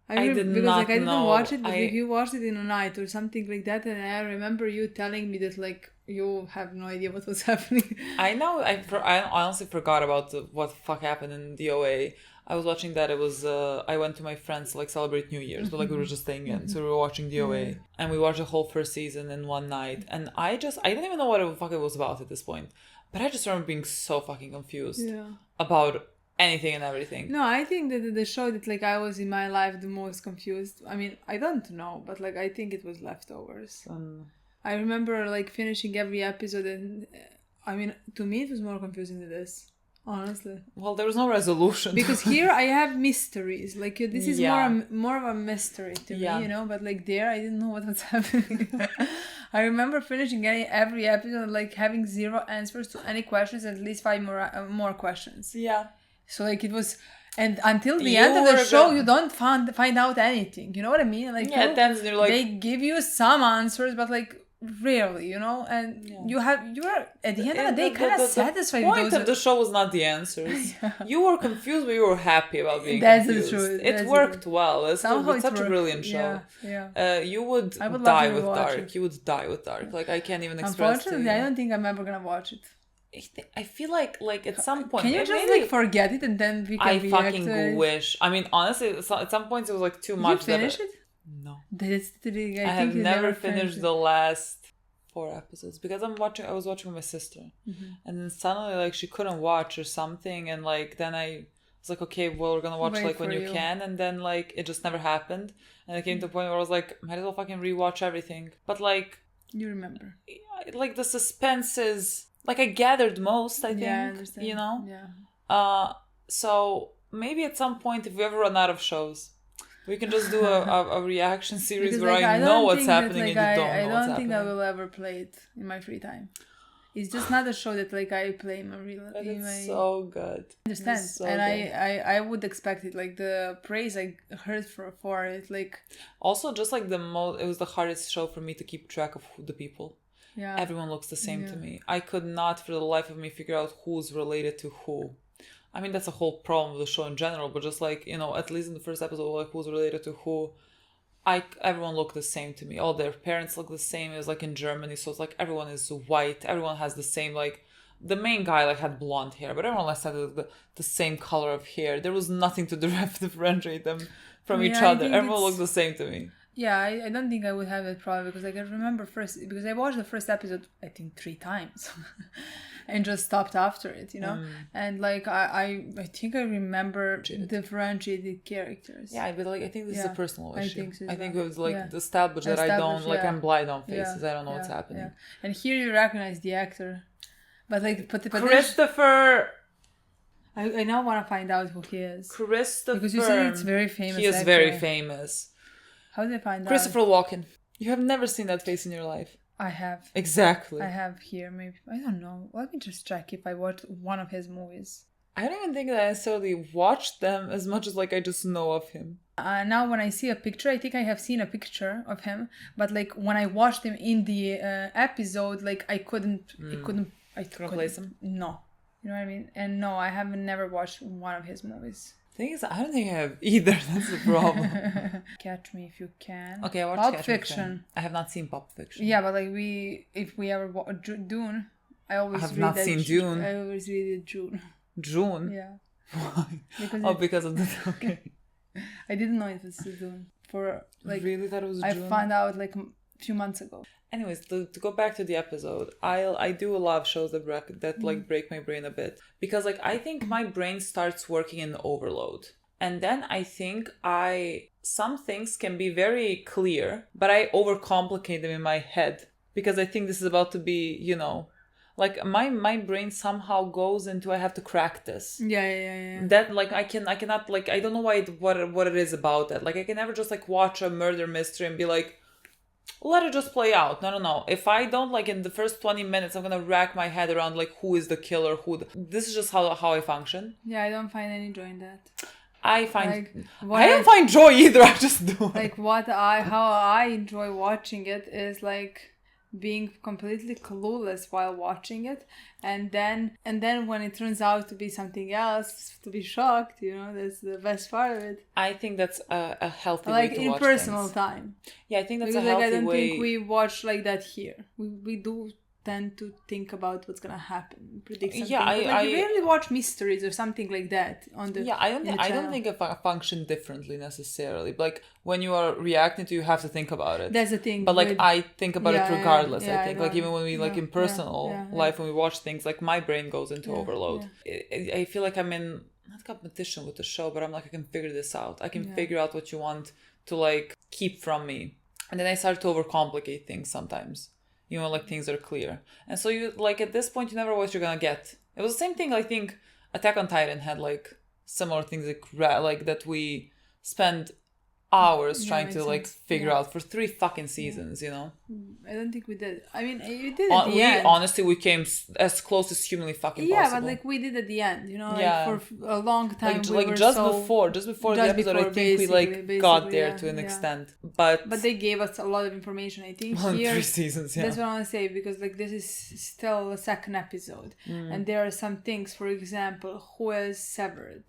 did because not like I didn't know. watch it, but like, you watched it in a night or something like that, and I remember you telling me that like you have no idea what was happening. I know. I honestly forgot about what the fuck happened in DOA. I was watching that. It was I went to my friends to like celebrate New Year's, but like we were just staying in, so we were watching DOA, and we watched the whole first season in one night. And I didn't even know what the fuck it was about at this point, but I just remember being so fucking confused about anything and everything. No, I think that the show that like I was in my life the most confused. I mean, I don't know, but like I think it was Leftovers. I remember like finishing every episode and I mean, to me, it was more confusing than this. Honestly. Well, there was no resolution. Because here I have mysteries. Like, this is more of a mystery to me, you know? But, like, there I didn't know what was happening. I remember finishing every episode, like, having 0 answers to any questions, and at least 5 more questions. Yeah. So, like, it was... And until the end of the show, you don't find out anything. You know what I mean? Like, yeah, then you're like... They give you some answers, but, like... Rarely, you know, and you are at the end of the day kind of satisfied. The point of the show was not the answers. You were confused, but you were happy about being That's confused. The truth. It worked well. It's such a brilliant show. Yeah. You would die with Dark. You would die with Dark. Like, I can't even express. Unfortunately, I don't think I'm ever gonna watch it. I feel like at some point... Can you just like forget it and then we can react to it? I fucking wish. I mean, honestly, at some points it was like too much. Did you finish it? No. I have never finished the last 4 episodes because I was watching with my sister, and then suddenly like she couldn't watch or something, and like then I was like, okay, well, we're gonna watch like when you can, and then like it just never happened, and I came to a point where I was like, might as well fucking rewatch everything. But like, you remember, like the suspense is like I gathered most, I think, I understand. You know, so maybe at some point if we ever run out of shows, we can just do a reaction series because, where I know what's happening and you don't know what's happening. I don't think I will ever play it in my free time. It's just not a show that like I play in my real life. But it's so good. I understand. So and I would expect it. Like the praise I heard for it. Like also just like it was the hardest show for me to keep track of the people. Yeah. Everyone looks the same to me. I could not for the life of me figure out who's related to who. I mean, that's a whole problem of the show in general, but just like, you know, at least in the first episode, like who's related to who, everyone looked the same to me. All their parents look the same. It was like in Germany, so it's like everyone is white. Everyone has the same, like, the main guy like had blonde hair, but everyone else had the same color of hair. There was nothing to differentiate them from each other. Everyone looked the same to me. Yeah, I don't think I would have that problem because like, I remember because I watched the first episode, I think 3 times. And just stopped after it, you know, and like I think I remember differentiated characters. Yeah, but like I think this is a personal issue. I think it was like the established that I don't like I'm blind on faces. I don't know what's happening. Yeah. And here you recognize the actor, but like Christopher. I now want to find out who he is. Christopher. Because you said it's very famous. He is very famous. How did I find out? Christopher Walken. You have never seen that face in your life. I have. Exactly. I have here, maybe. I don't know. Let me just check if I watched one of his movies. I don't even think that I necessarily watched them as much as like I just know of him. Now when I see a picture, I think I have seen a picture of him, but like when I watched him in the episode, like I couldn't place him? No. You know what I mean? And no, I haven't never watched one of his movies. Thing is, I don't think I have either. That's the problem. Catch Me If You Can. Okay, I watched Pulp Catch Fiction. Me. I have not seen Pulp Fiction. Yeah, but like if we ever watch Dune, I always have not seen Dune. I always read it June. June? Yeah. Why? Because of the okay. I didn't know it was Dune. For like really thought it was June. I found out like a few months ago. Anyways, to go back to the episode, I do love shows that like break my brain a bit because like I think my brain starts working in overload, and then I think some things can be very clear, but I overcomplicate them in my head because I think this is about to be, you know, like my brain somehow goes into I have to crack this. Yeah. That like I cannot like I don't know what it is about that. Like I can never just like watch a murder mystery and be like, let it just play out. No. If I don't like in the first 20 minutes, I'm gonna rack my head around like who is the killer, this is just how I function. Yeah, I don't find any joy in that. I don't find joy either. I just do. Like how I enjoy watching it is like being completely clueless while watching it, and then when it turns out to be something else, to be shocked, you know, that's the best part of it. I think that's a healthy like way to watch in personal things. Time. Yeah, I think that's because a healthy way. I don't think we watch like that here. We do tend to think about what's gonna happen, predict something. Yeah, I rarely watch mysteries or something like that on the. Yeah, I don't think I function differently necessarily. Like when you are reacting to, you have to think about it. That's the thing. But like I think about it regardless. Yeah, I think like even when we like in personal life when we watch things, like my brain goes into overload. Yeah. I feel like I'm in not competition with the show, but I'm like I can figure this out. I can figure out what you want to like keep from me, and then I start to overcomplicate things sometimes. you know, like things are clear. And so you like at this point you never know what you're gonna get. It was the same thing. I think Attack on Titan had like similar things like that we spend hours trying to like figure out for 3 fucking seasons, you know. I don't think we did. I mean, we did at the end. Honestly, we came as close as humanly fucking possible. But like we did at the end, you know, like for a long time. Like just before the episode, I think we like got there to an extent. But they gave us a lot of information. I think here 3 seasons. Yeah, that's what I want to say, because like this is still a second episode, and there are some things. For example, who is severed?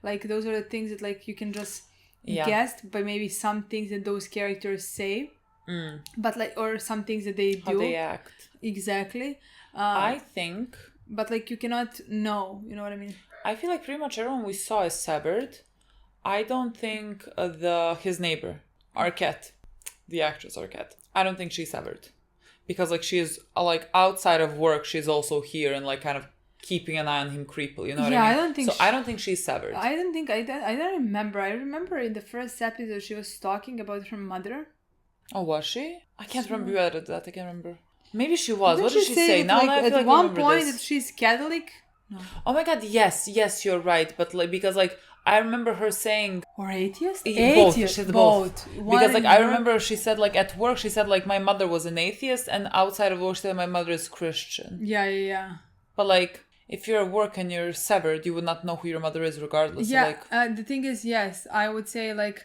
Like those are the things that like you can just guessed by maybe some things that those characters say, but like, or some things that they do, how they act exactly. I think, but like you cannot know, you know what I mean. I feel like pretty much everyone we saw is severed. I don't think his neighbor Arquette, the actress Arquette, I don't think she's severed, because like she is like outside of work, she's also here and like kind of keeping an eye on him creepily, you know what I mean? I don't think she's severed. I don't remember. I remember in the first episode she was talking about her mother. Oh, was she? I can't remember who added that. I can't remember. Maybe she was. What did she say? Now like, I feel at one point that she's Catholic. No. Oh my god, yes, you're right. But like because like I remember her saying, or atheist? Both. She said both. Because like I remember she said like at work she said like my mother was an atheist, and outside of work she said my mother is Christian. Yeah. But like if you're at work and you're severed, you would not know who your mother is regardless. Yeah, so, like, the thing is, yes, I would say like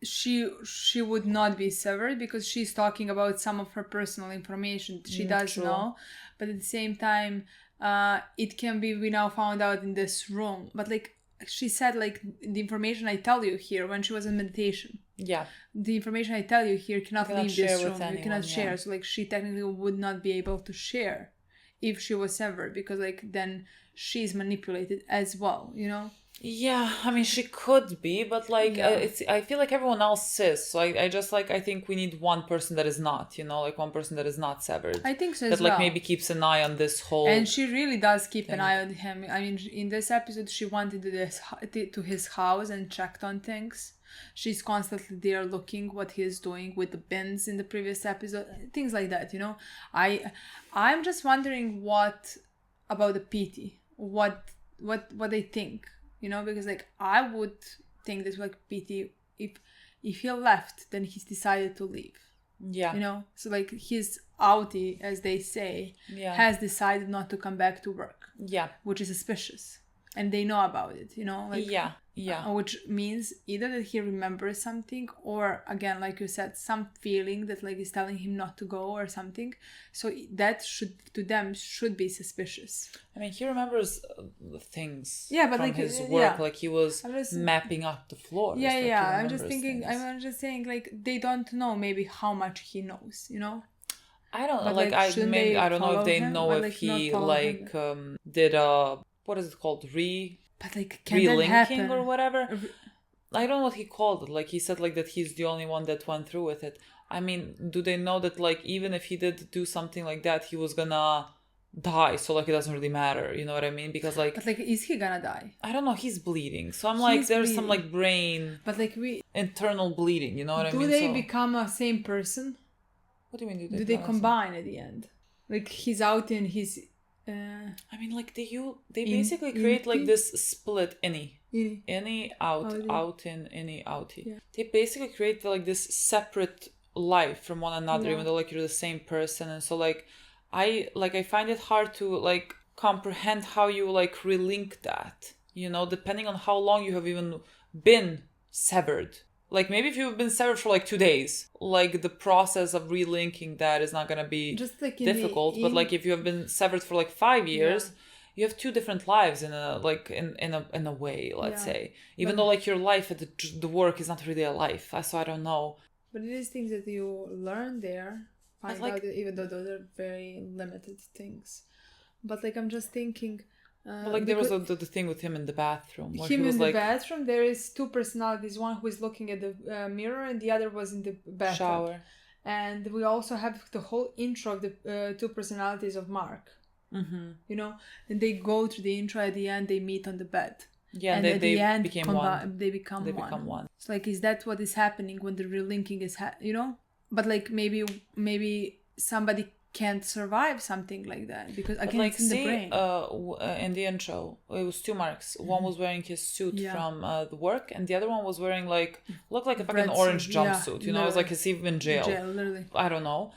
she would not be severed because she's talking about some of her personal information. She does know, but at the same time, it can be, we now found out in this room. But like she said, like the information I tell you here when she was in meditation. Yeah. The information I tell you here cannot leave this room. Anyone, you cannot share. So like she technically would not be able to share if she was severed, because like then she's manipulated as well, you know. Yeah, I mean she could be, but like I feel like everyone else is. So I just like I think we need one person that is not, you know, like one person that is not severed. I think so that as well. Like maybe keeps an eye on this whole. And she really does keep an eye on him. I mean, in this episode, she went to his house and checked on things. She's constantly there looking what he's doing with the bins in the previous episode, things like that, you know. I'm just wondering what about the PT, what they think, you know, because like I would think that like PT, if he left, then he's decided to leave. Yeah. You know, so like his outie, as they say, has decided not to come back to work. Yeah. Which is suspicious. And they know about it, you know, like which means either that he remembers something, or again, like you said, some feeling that like is telling him not to go or something. So that should be suspicious. I mean, he remembers things but from like his work, like he was mapping up the floors. I'm just thinking. I'm just saying, like they don't know maybe how much he knows, you know. I don't like. I don't know if they know if he like did a. What is it called? Relinking or whatever? I don't know what he called it. Like he said like that he's the only one that went through with it. I mean, do they know that like even if he did do something like that, he was gonna die? So like it doesn't really matter, you know what I mean? Because like, but like, is he gonna die? I don't know. He's bleeding, so I'm like, there's some like brain, but like internal bleeding. You know what I mean? Do they become a same person? What do you mean? Do they combine at the end? Like he's out in his. I mean, like they basically create like this split any out in any outie. Yeah. They basically create like this separate life from one another, even though like you're the same person. And so like I find it hard to like comprehend how you like relink that, you know, depending on how long you have even been severed. Like maybe if you've been severed for like 2 days, like the process of relinking that is not gonna be just like difficult. But like if you have been severed for like 5 years, you have 2 different lives in a way, let's say. Even though like your life at the work is not really a life, so I don't know. But it is things that you learn there. Find out that even though those are very limited things. But like I'm just thinking. But like there was the thing with him in the bathroom. Him in the bathroom, there is 2 personalities. One who is looking at the mirror, and the other was in the bathroom. Shower. And we also have the whole intro of the 2 personalities of Mark. Mm-hmm. You know, and they go through the intro. At the end, they meet on the bed. Yeah, and they became one. They become one. It's like, is that what is happening when the relinking is? You know. but like maybe somebody can't survive something like that because again like, it's in the brain. In the intro, it was two marks. One was wearing his suit from the work, and the other one was wearing looked like a fucking orange jumpsuit. You know, it was like he's even in jail. Literally. I don't know.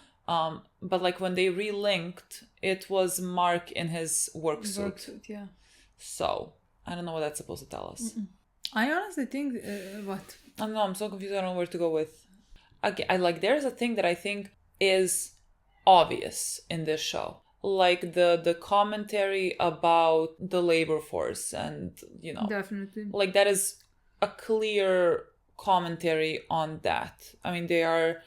But like when they relinked, it was Mark in his work suit. Yeah. So I don't know what that's supposed to tell us. I honestly think what? I don't know. I'm so confused. I don't know where to go with. Again, there's a thing that I think is obvious in this show, like the commentary about the labor force, and you know, definitely, like that is a clear commentary on that. I mean, they're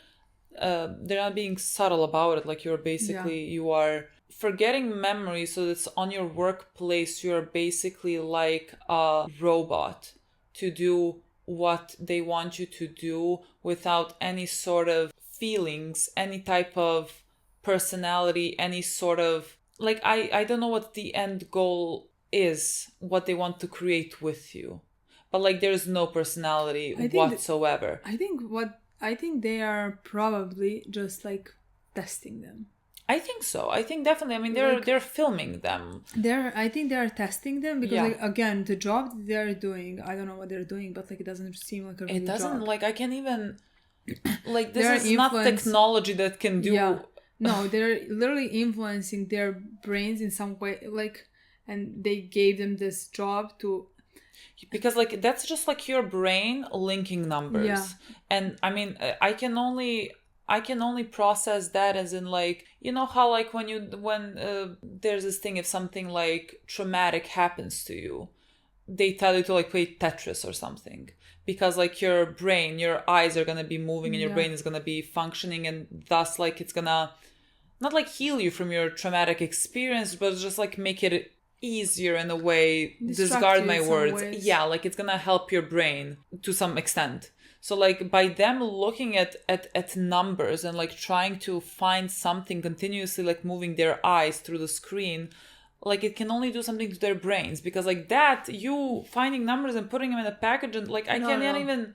not being subtle about it. Like you are forgetting memory, so that's on your workplace. You're basically like a robot to do what they want you to do without any sort of feelings, any type of personality, any sort of like I don't know what the end goal is, what they want to create with you, but like there's no personality whatsoever. I think they are probably just like testing them. I think so. I think definitely. I mean, they're filming them. I think they're testing them because like again, the job they're doing, I don't know what they're doing, but like it doesn't seem like a real job. It doesn't like I can't even like this is not technology that can do. Yeah. No, they're literally influencing their brains in some way, like, and they gave them this job to. Because like that's just like your brain linking numbers. Yeah. And I mean, I can only process that as in like, you know how like when there's this thing, if something like traumatic happens to you, they tell you to like play Tetris or something, because like your brain, your eyes are gonna be moving and your brain is gonna be functioning, and thus like it's gonna not like heal you from your traumatic experience, but just like make it easier in a way. Discard my words. Yeah, like it's gonna help your brain to some extent. So like by them looking at numbers and like trying to find something, continuously like moving their eyes through the screen, like it can only do something to their brains, because like that, you finding numbers and putting them in a package, and like I can't even.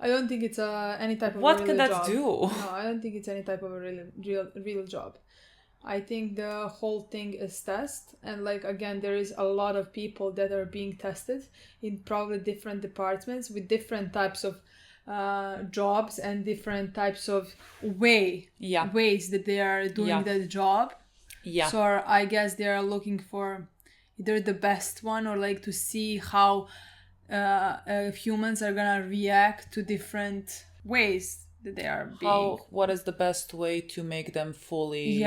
I don't think it's any type of what can that job. do? No, I don't think it's any type of a real job. I think the whole thing is test, and like again, there is a lot of people that are being tested in probably different departments with different types of jobs and different types of ways that they are doing that job. Yeah. So I guess they are looking for either the best one or like to see how humans are gonna react to different ways that they are being. What is the best way to make them fully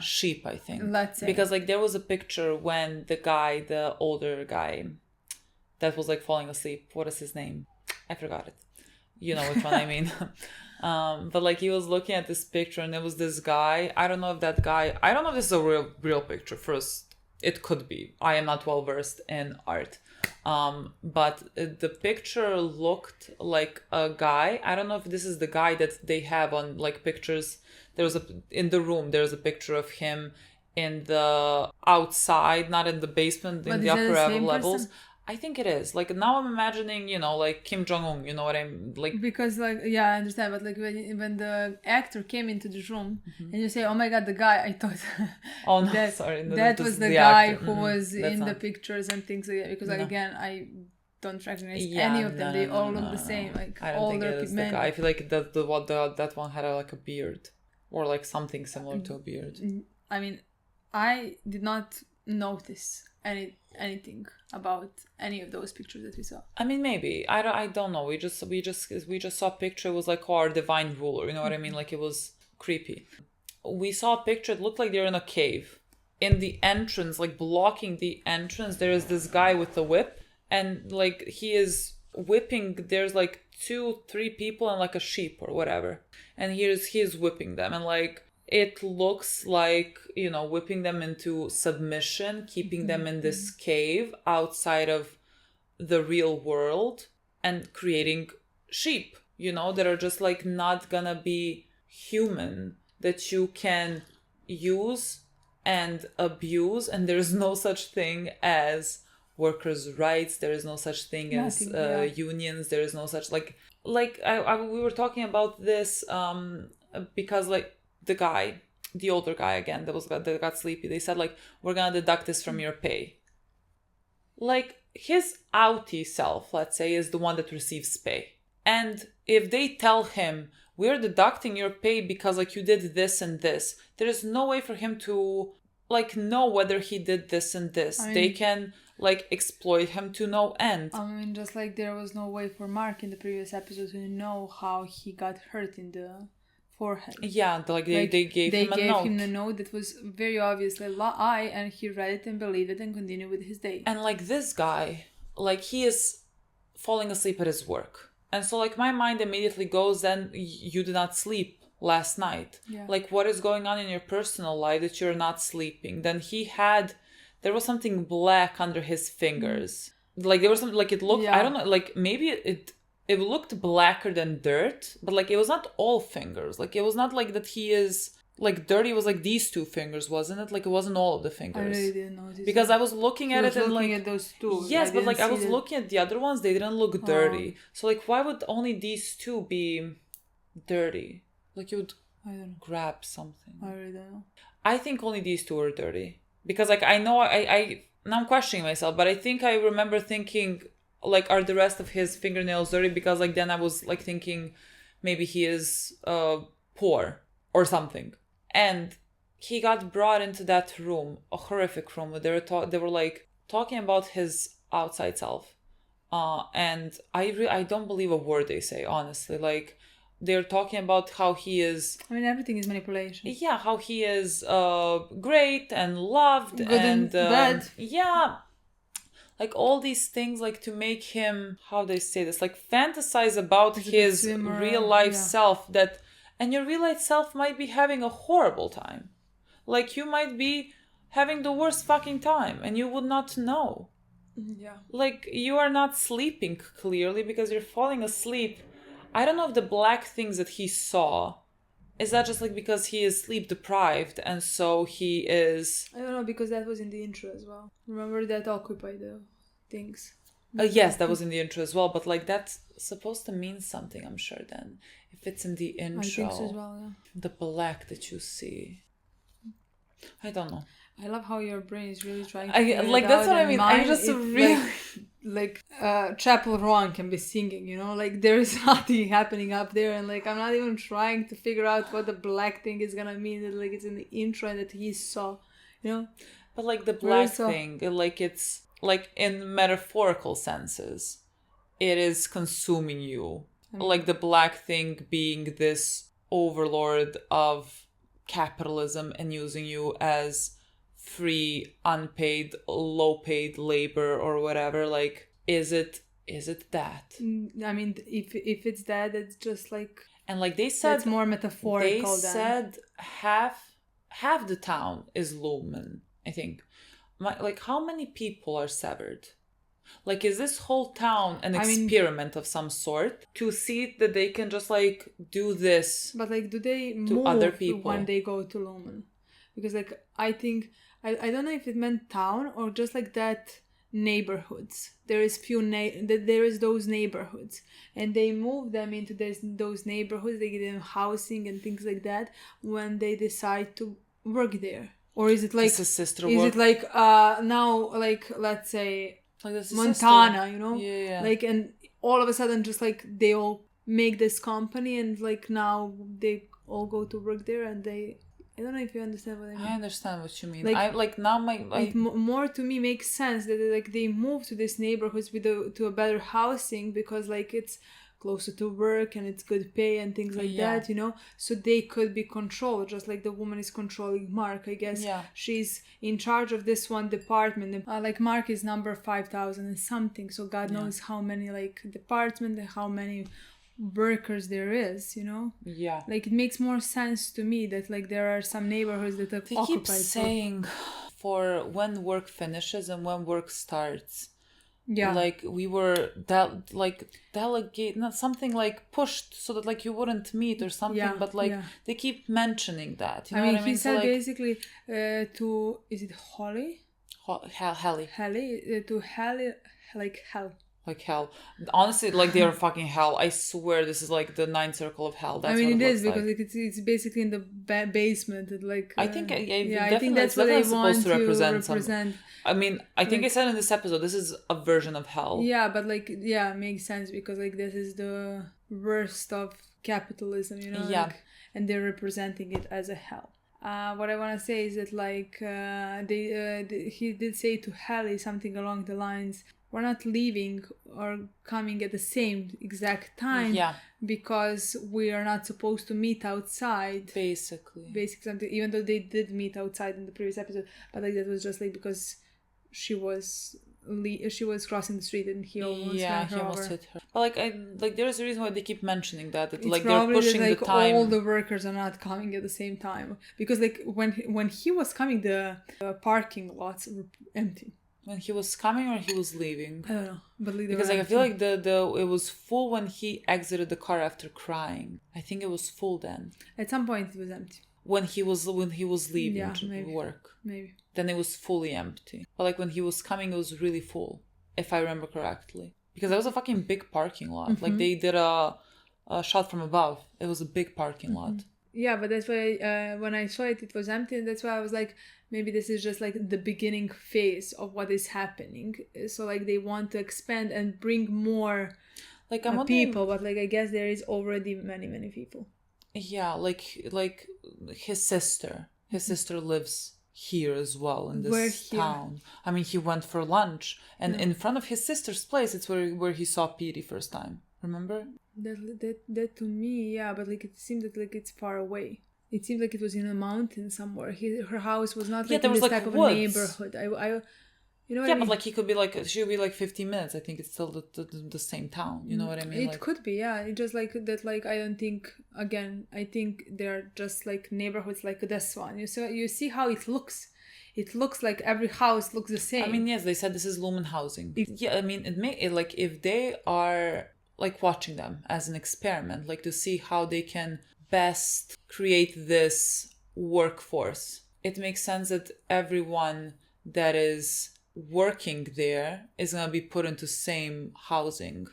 sheep, I think. Let's say. Because like there was a picture when the older guy that was like falling asleep, what is his name? I forgot it. You know which one I mean. But like he was looking at this picture, and there was this guy. I don't know if this is a real picture. First, it could be. I am not well versed in art. But the picture looked like a guy. I don't know if this is the guy that they have on like pictures. In the room, there's a picture of him in the outside, not in the basement, in the upper levels. Person? I think it is. Like now I'm imagining, you know, like Kim Jong-un, you know what I mean? Like, because like, yeah, I understand. But like when the actor came into the room and you say, oh my God, the guy, I thought oh, no, sorry. No, that was the guy who was in the pictures and things like that. Because like, again, I don't recognize any of them. They all look the same. Like I don't think it is the guy. I feel like that one had like a beard or like something similar to a beard. I mean, I did not notice anything about any of those pictures that we saw. I mean, maybe I don't know. We just saw a picture. It was like our divine ruler. You know what I mean? Like it was creepy. We saw a picture. It looked like they're in a cave. In the entrance, like blocking the entrance, there is this guy with a whip, and like he is whipping. There's like 2-3 people and like a sheep or whatever, and he is whipping them, and like. It looks like, you know, whipping them into submission, keeping them in this cave outside of the real world, and creating sheep, you know, that are just like not gonna be human, that you can use and abuse, and there's no such thing as workers' rights, there is no such thing as unions, there is no such like like we were talking about this because like the older guy again that got sleepy, they said like, we're gonna deduct this from your pay. Like his outie self, let's say, is the one that receives pay, and if they tell him, we're deducting your pay because like you did this and this, there is no way for him to like know whether he did this and this. I mean, they can like exploit him to no end. I mean, just like there was no way for Mark in the previous episode to know how he got hurt in the forehead. Yeah, they gave him a note. They gave him a note that was very obviously lie, and he read it and believed it and continued with his day. And like this guy, like he is falling asleep at his work. And so like my mind immediately goes, then you did not sleep last night. Yeah. Like what is going on in your personal life that you're not sleeping? Then there was something black under his fingers. Like there was something like it looked, I don't know, like maybe it looked blacker than dirt, but like it was not all fingers. Like it was not like that he is like dirty. It was like these two fingers, wasn't it? Like it wasn't all of the fingers. I really didn't notice because I was looking at it and like at those two. Yes, but like I was looking at the other ones, they didn't look dirty. So like why would only these two be dirty? Like you would grab something. I really don't know. I think only these two are dirty. Because like I know I now I'm questioning myself, but I think I remember thinking like, are the rest of his fingernails dirty? Because like then I was like thinking maybe he is poor or something. And he got brought into that room, a horrific room. They were like talking about his outside self, and I don't believe a word they say, honestly. Like they're talking about how he is. I mean, everything is manipulation. Yeah, how he is great and loved, good and bad. Yeah, like all these things, like to make him, how they say this, like fantasize about his real life self that. And your real life self might be having a horrible time. Like you might be having the worst fucking time and you would not know. Yeah. Like you are not sleeping clearly because you're falling asleep. I don't know if the black things that he saw, is that just like because he is sleep deprived and so he is... I don't know, because that was in the intro as well. Remember that occupy the things. Yes, that was in the intro as well, but like that's supposed to mean something, I'm sure then. If it's in the intro, I think so as well, yeah. The black that you see. I don't know. I love how your brain is really trying to figure like it that's out, what I mean. I just really like Chapel Rowan can be singing, you know, like there is nothing happening up there, and like I'm not even trying to figure out what the black thing is gonna mean. That like it's in the intro and that he saw, you know. But like the black thing, like it's like in metaphorical senses, it is consuming you. Like the black thing being this overlord of capitalism and using you as free, unpaid, low-paid labor or whatever. Like, is it that? I mean, if it's that, it's just like... And like they said... It's more metaphorical. They said half the town is Lumon, I think. Like, how many people are severed? Like, is this whole town an experiment of some sort to see that they can just like do this? But like, do they to move other people when they go to Lumon? Because like, I think I don't know if it meant town or just like that neighborhoods. There is there is those neighborhoods, and they move them into those neighborhoods. They give them housing and things like that when they decide to work there. Or is it like it like now, like let's say like Montana, you know? Yeah. Like, and all of a sudden just like they all make this company and like now they all go to work there, and I don't know if you understand what I mean. I understand what you mean. Like, now it more to me makes sense that like they move to these neighborhoods to a better housing because like it's closer to work and it's good pay and things like that, you know, so they could be controlled just like the woman is controlling Mark, I guess. She's in charge of this one department, like Mark is number 5,000 and something, so God knows how many like department and how many workers there is, you know. Like it makes more sense to me that like there are some neighborhoods that are they occupied. keep saying for when work finishes and when work starts. Like we were delegate, not something like pushed so that like you wouldn't meet or something, but like they keep mentioning that. You know what I mean? He said so, like, basically to, is it Holly? Helly. Helly, to Helly, like hell. Like hell. Honestly, like they are fucking hell. I swear this is like the ninth circle of hell. That's I mean, what it is looks because like. it's basically in the basement. I think I think that's what they want to represent. I mean, I think like, I said in this episode, this is a version of hell. Yeah, but like, yeah, it makes sense because like this is the worst of capitalism, you know? Yeah. Like, and they're representing it as a hell. What I want to say is that like he did say to Helly something along the lines, we're not leaving or coming at the same exact time because we are not supposed to meet outside. Basically something, even though they did meet outside in the previous episode, but like that was just like because she was crossing the street and he almost hit her. But like there's a reason why they keep mentioning that it's like they're pushing that, like, the time. All the workers are not coming at the same time because like when he was coming, the parking lots were empty. When he was coming or he was leaving? I don't know, but like, because like, I feel like it was full when he exited the car after crying. I think it was full then. At some point it was empty. When he was leaving to work. Maybe. Then it was fully empty. But like when he was coming, it was really full, if I remember correctly. Because it was a fucking big parking lot. Mm-hmm. Like they did a shot from above. It was a big parking lot. Yeah, but that's why when I saw it, it was empty, and that's why I was like, maybe this is just like the beginning phase of what is happening. So like they want to expand and bring more like people, but like I guess there is already many people. Yeah, like his sister lives here as well in this town. I mean, he went for lunch, and in front of his sister's place, it's where he saw Petey first time. Remember? That to me, yeah, but like it seemed that like it's far away. It seemed like it was in a mountain somewhere. Her house was not like in this type of a neighborhood. You know what I mean? But like she would be like 15 minutes. I think it's still the same town. You know what I mean? It could be, yeah. It just like that. Like I don't think. Again, I think they're just like neighborhoods like this one. You see how it looks. It looks like every house looks the same. I mean, yes, they said this is Lumon housing. Yeah, I mean, like if they are like watching them as an experiment, like to see how they can best create this workforce. It makes sense that everyone that is working there is going to be put into same housing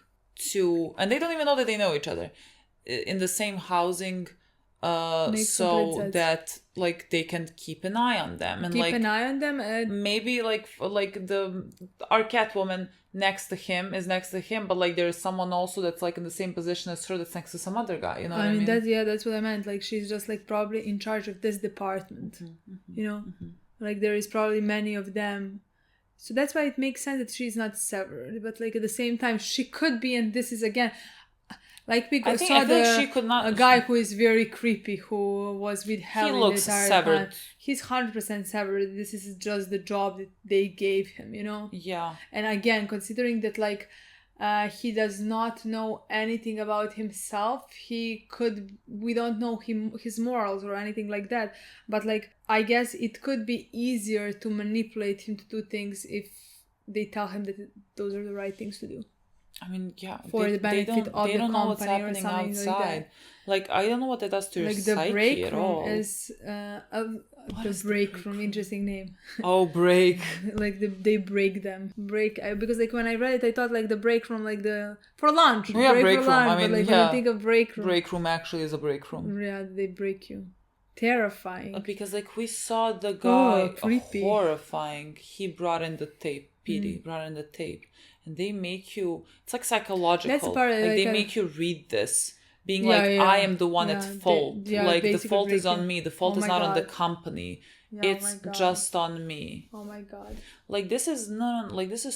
and they don't even know that they know each other in the same housing so that like they can keep an eye on them and maybe like our Catwoman next to him, but like there's someone also that's like in the same position as her that's next to some other guy, you know what I mean? That's what I meant. Like she's just like probably in charge of this department, you know? Like there is probably many of them. So that's why it makes sense that she's not severed. But like at the same time, she could be, and this is again, like we saw a guy who is very creepy who was with Helly. He looks severed. Time. He's 100% severed. This is just the job that they gave him, you know? Yeah. And again, considering that like he does not know anything about himself, we don't know his morals or anything like that. But like, I guess it could be easier to manipulate him to do things if they tell him that those are the right things to do. I mean, yeah, for the benefit of the company or something outside. Like I don't know what that does to your psyche the break at room all. Is the break room. Interesting name. Oh, break. Like they break them. Because like when I read it, I thought like the break room, like for lunch. Yeah, break room. Lunch, I mean, but like when you think of break room. Break room actually is a break room. Yeah, they break you. Terrifying. Because like we saw the guy horrifying. He brought in the tape. Petey brought in the tape. And they make you, it's like psychological. That's the part, like they make you read this, being I am the one at fault. Like the fault is on me. The fault is not on the company. Yeah, it's just on me. Oh my God. Like this is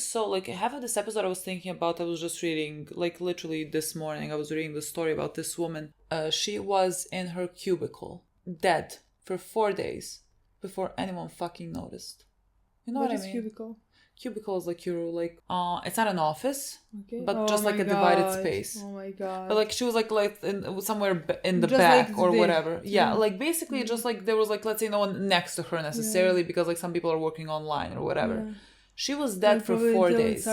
so like half of this episode I was thinking about, I was just reading, like literally this morning, I was reading the story about this woman. She was in her cubicle, dead for 4 days before anyone fucking noticed. You know what I mean? Cubicle? Cubicle is like you're like it's not an office, but just like a divided space. Oh my God. But like she was like somewhere in the just back like or whatever. Yeah, like basically just like there was like, let's say no one next to her necessarily because like some people are working online or whatever. Yeah. She was dead for 4 days.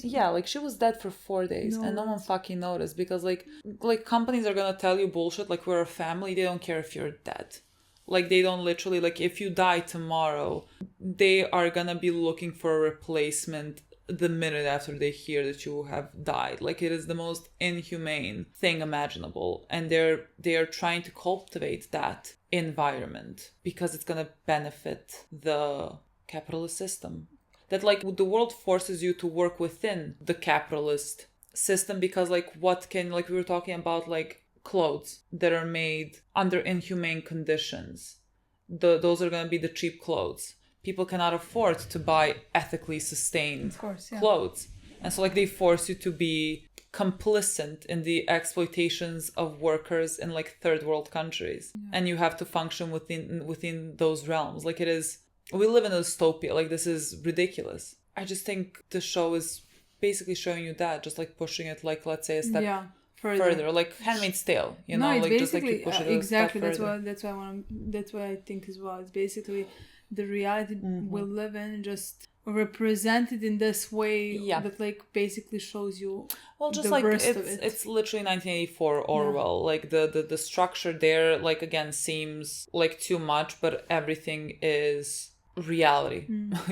Yeah, like she was dead for 4 days and no one fucking noticed because like companies are gonna tell you bullshit like we're a family. They don't care if you're dead. Like they don't literally, like if you die tomorrow, they are gonna be looking for a replacement the minute after they hear that you have died. Like, it is the most inhumane thing imaginable, and they are trying to cultivate that environment because it's gonna benefit the capitalist system. That, like, the world forces you to work within the capitalist system because, like, what can, like, we were talking about, like, clothes that are made under inhumane conditions. Those are going to be the cheap clothes. People cannot afford to buy ethically sustained clothes. And so, like, they force you to be complicit in the exploitations of workers in, like, third world countries. Yeah. And you have to function within those realms. Like, it is... We live in a dystopia. Like, this is ridiculous. I just think the show is basically showing you that, just, like, pushing it, like, let's say a step further. Like Handmaid's Tale, you know, like, just, like, you push it exactly. A step That's what I think as well. It's basically the reality we live in, just represented in this way that, like, basically shows you just the like worst of it. It's literally 1984 Orwell. Like, the structure there, like, again, seems like too much, but everything is reality.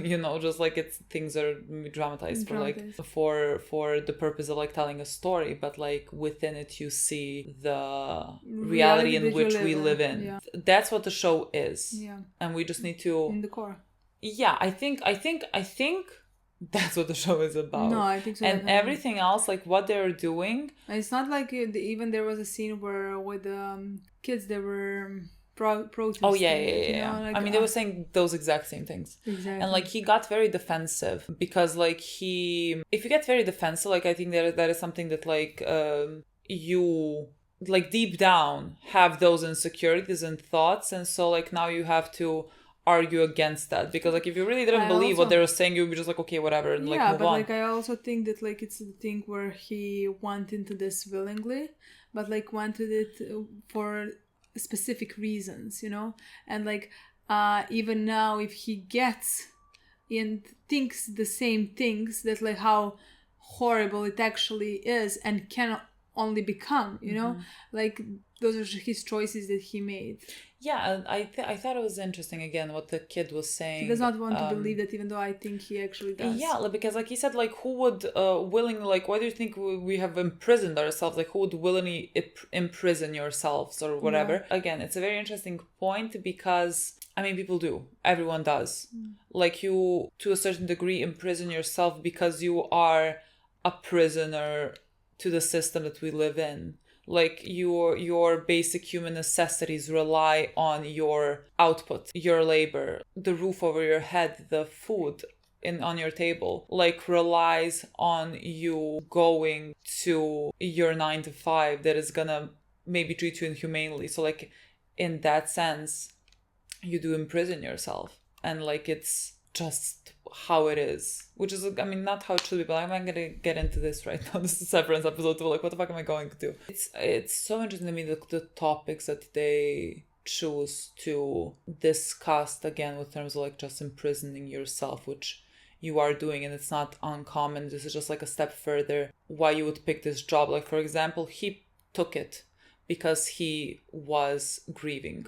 You know, just like things are dramatized for the purpose of, like, telling a story, but, like, within it you see the reality in which we live in. That's what the show is. And we just need to, in the core. I think that's what the show is about. No, I think so. And everything else, like, what they're doing, it's not like even there was a scene where with kids they were protesting. You know, like, I mean, they were saying those exact same things. Exactly. And, like, he got very defensive because, like, if you get very defensive, like, I think that is something that, like, you, like, deep down have those insecurities and thoughts, and so, like, now you have to argue against that, because, like, if you really didn't believe what they were saying, you'd be just like, okay, whatever, and, like, move on. Like, I also think that, like, it's the thing where he went into this willingly, but, like, wanted it for specific reasons, you know, and, like, even now if he gets and thinks the same things, that, like, how horrible it actually is and can only become, you know, like, those are his choices that he made. And I thought it was interesting, again, what the kid was saying. He does not want to believe that, even though I think he actually does. Because, like, he said, like, who would willingly, like, why do you think we have imprisoned ourselves? Like, who would willingly imprison yourselves or whatever? Again, it's a very interesting point, because, I mean, people do. Everyone does. Like, you, to a certain degree, imprison yourself because you are a prisoner to the system that we live in. Like, your basic human necessities rely on your output, your labor, the roof over your head, the food on your table, like, relies on you going to your 9 to 5 that is gonna maybe treat you inhumanely. So, like, in that sense, you do imprison yourself, and, like, it's just how it is, which is, I mean, not how it should be, but I'm not gonna get into this right now. This is a Severance episode, so, like, what the fuck am I going to do? It's so interesting to me, the topics that they choose to discuss, again, with terms of, like, just imprisoning yourself, which you are doing, and it's not uncommon. This is just, like, a step further why you would pick this job. Like, for example, he took it because he was grieving.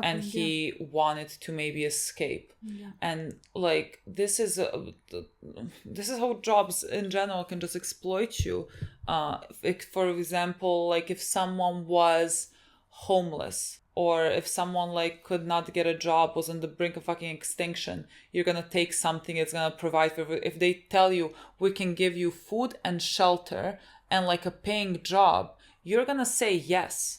And he wanted to maybe escape. And, like, this is how jobs in general can just exploit you. For example, like, if someone was homeless, or if someone, like, could not get a job, was on the brink of fucking extinction, you're gonna take something that's gonna provide for... If they tell you, we can give you food and shelter and, like, a paying job, you're gonna say yes.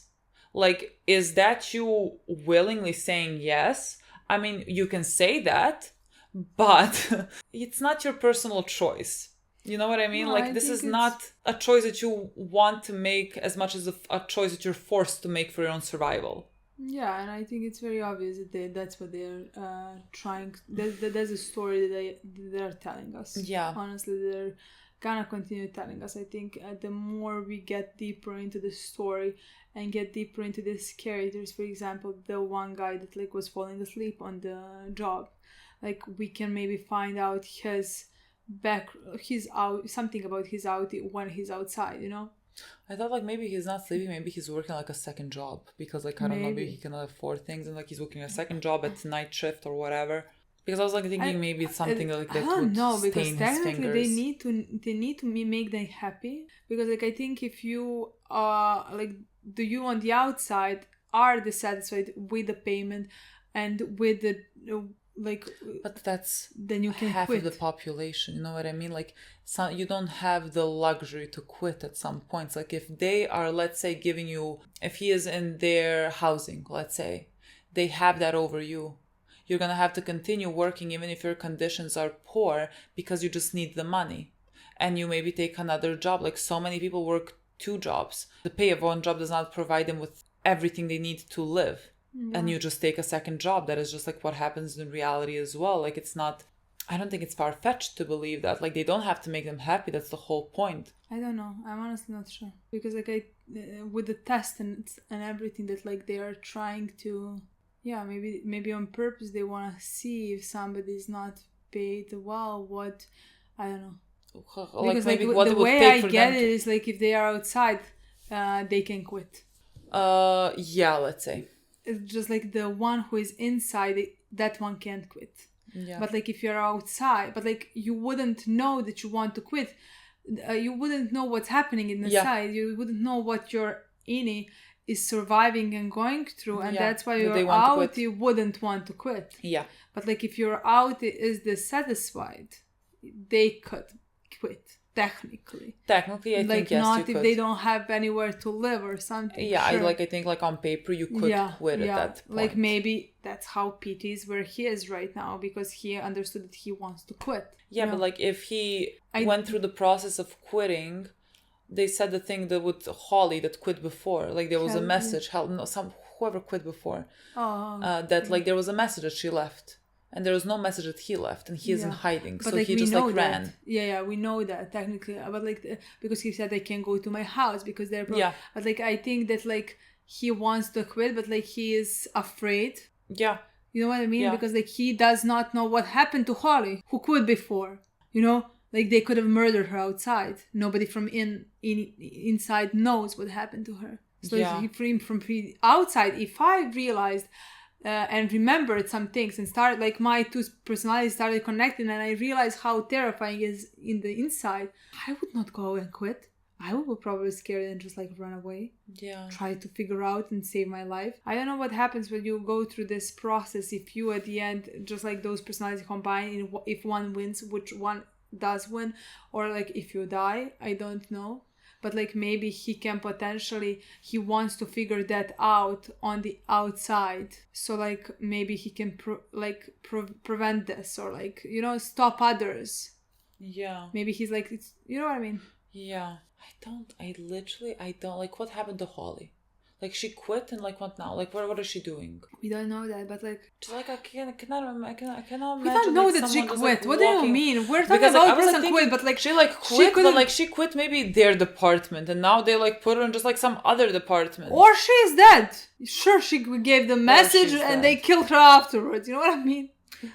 Like, is that you willingly saying yes? I mean, you can say that, but it's not your personal choice. You know what I mean? No, like, this is not a choice that you want to make as much as a choice that you're forced to make for your own survival. Yeah, and I think it's very obvious that that's what they're trying... There's a story that they're telling us. Yeah. Honestly, they're gonna continue telling us. I think the more we get deeper into the story and get deeper into these characters, for example, the one guy that, like, was falling asleep on the job, like, we can maybe find out something about his out when he's outside, you know. I thought, like, maybe he's not sleeping, maybe he's working, like, a second job, because, like, I don't know, maybe he cannot afford things, and, like, he's working a second job at night shift or whatever. Because I was like thinking maybe it's something like that I don't would know, because stain his technically fingers. they need to make them happy, because like I think if you like do you on the outside are dissatisfied with the payment and with the like, but that's then you can half quit. of the population, you know what I mean? Like, you don't have the luxury to quit at some points. Like if they are, let's say, giving you, if he is in their housing, let's say, they have that over you, you're gonna have to continue working even if your conditions are poor, because you just need the money. And you maybe take another job. Like so many people work 2 jobs. The pay of one job does not provide them with everything they need to live. Yeah. And you just take a second job. That is just like what happens in reality as well. Like it's not, I don't think it's far-fetched to believe that. Like they don't have to make them happy. That's the whole point. I don't know. I'm honestly not sure, because like I with the test and everything that like they are trying to, yeah, maybe on purpose they want to see if somebody is not paid well. What, I don't know. Like Because maybe like what the it would way take I for get them it is like if they are outside, they can quit. Yeah, let's say. It's just like the one who is inside, that one can't quit. Yeah. But like if you're outside, but like you wouldn't know that you want to quit. You wouldn't know what's happening inside. You wouldn't know what your innie is surviving and going through, and that's why you're out. You wouldn't want to quit. Yeah. But like if you're out is dissatisfied, they could quit. Technically, I think yes, not if they don't have anywhere to live or something. Yeah, sure. I think like on paper you could quit at that point. Like maybe that's how Pete is where he is right now, because he understood that he wants to quit. Yeah, but like if he went through the process of quitting, they said the thing that with Holly that quit before, like there was a message. Whoever quit before, that like there was a message that she left. And there was no message that he left, and he is in hiding, but so like, he just like ran. Yeah, we know that technically, but like because he said I can't go to my house because they're But like I think that like he wants to quit, but like he is afraid. Yeah, you know what I mean? Yeah. Because like he does not know what happened to Holly, who quit before. You know, like they could have murdered her outside. Nobody from inside knows what happened to her. So from outside, if I realized. And remembered some things and started like my 2 personalities started connecting, and I realized how terrifying it is in the inside. I would not go and quit. I would be probably scared and just like run away. Yeah. Try to figure out and save my life. I don't know what happens when you go through this process. If you at the end just like those personalities combine, if one wins, which one does win, or like if you die, I don't know. But like maybe he can potentially, he wants to figure that out on the outside. So like maybe he can prevent this, or like, you know, stop others. Yeah. Maybe he's like, you know what I mean? Yeah. I don't like what happened to Holly. Like she quit and like what now? Like what is she doing? We don't know that, but like just like I cannot imagine. We don't know like, that she quit. Like, what do you mean? We're talking about person quit, but like she like quit, but like she quit maybe their department, and now they like put her in just like some other department. Or she's dead. Sure, she gave the message and they killed her afterwards. You know what I mean?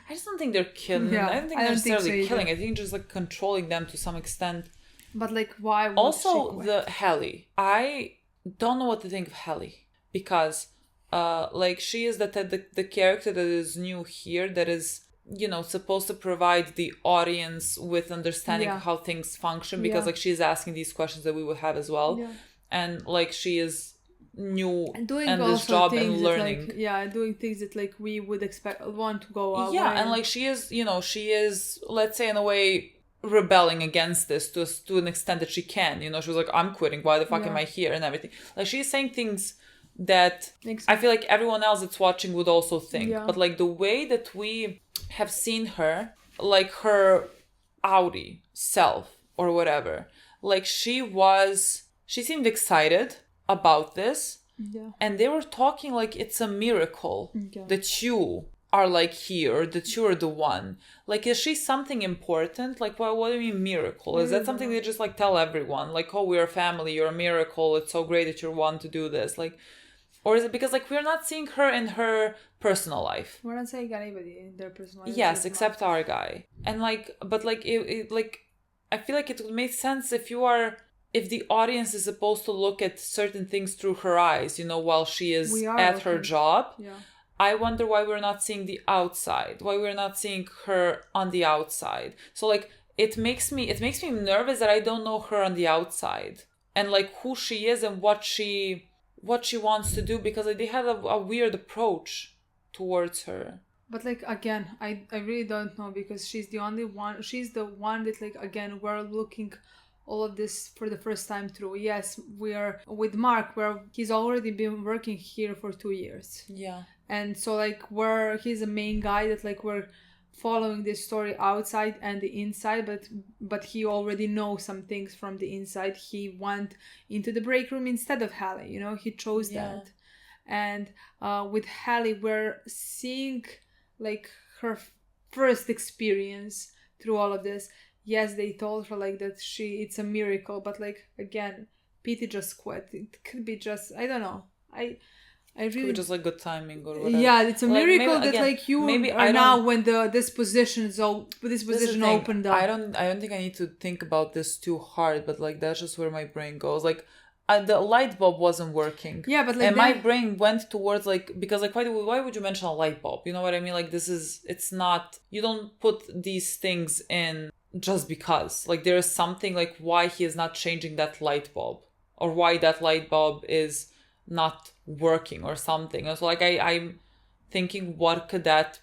I just don't think they're killing. Yeah, I don't think necessarily killing. I think just like controlling them to some extent. But like why? Also, the Helly. I don't know what to think of Helly, because like she is the character that is new here, that is, you know, supposed to provide the audience with understanding how things function, because like she's asking these questions that we would have as well, and like she is new in this job and learning, like, doing things that like we would want to go out. And like she is, let's say in a way, rebelling against this to an extent that she can. You know, she was like, I'm quitting, why the fuck am I here, and everything. Like she's saying things that I feel like everyone else that's watching would also think, but like the way that we have seen her, like her Audi self or whatever, like she seemed excited about this, and they were talking like it's a miracle that you are like here, that you're the one. Like, is she something important? Like, what do you mean miracle? Is that something they just like tell everyone? Like, oh, we're a family, you're a miracle, it's so great that you're one to do this. Like, or is it because like we're not seeing her in her personal life? We're not saying anybody in their personal life. Yes, except our guy. And like, but like it like, I feel like it would make sense if the audience is supposed to look at certain things through her eyes, you know, while she is at her job. I wonder why we're not seeing the outside, why we're not seeing her on the outside. So like it makes me nervous that I don't know her on the outside and like who she is and what she wants to do, because like, they had a weird approach towards her. But like again, I really don't know, because she's the one that like again we're looking all of this for the first time through. Yes, we are with Mark, where he's already been working here for 2 years. Yeah. And so like he's the main guy that like we're following this story outside and the inside, but he already knows some things from the inside. He went into the break room instead of Helly, you know, he chose that. And with Helly, we're seeing like her first experience through all of this. Yes, they told her like that it's a miracle, but like again, Petey just quit. It could be just, I don't know. I really could be just like good timing or whatever. Yeah, it's a miracle like, maybe, that again, like you maybe are now when this position opened up. I don't think I need to think about this too hard, but like that's just where my brain goes. Like the light bulb wasn't working. Yeah, but like and my brain went towards like, because like why would you mention a light bulb? You know what I mean? Like it's not, you don't put these things in just because. Like there is something like why he is not changing that light bulb, or why that light bulb is not working or something. So like I'm thinking, what could that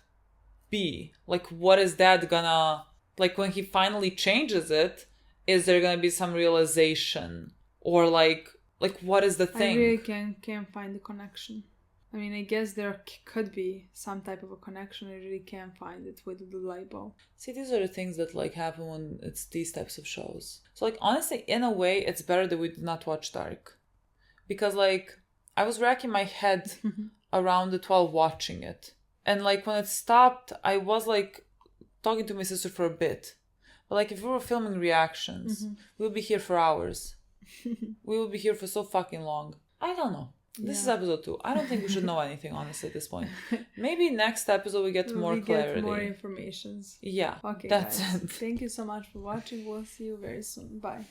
be? Like what is that gonna, like when he finally changes it, is there gonna be some realization, or like what is the thing? I really can't find the connection. I mean, I guess there could be some type of a connection. I really can't find it with the light bulb. See, these are the things that like happen when it's these types of shows. So like honestly, in a way, it's better that we did not watch Dark, because like I was racking my head around it while watching it, and like when it stopped, I was like talking to my sister for a bit. But like if we were filming reactions, we'll be here for hours. We will be here for so fucking long. I don't know. This is episode 2. I don't think we should know anything, honestly, at this point. Maybe next episode we get more clarity. Get more information. Yeah. Okay, that's guys. it. Thank you so much for watching. We'll see you very soon. Bye.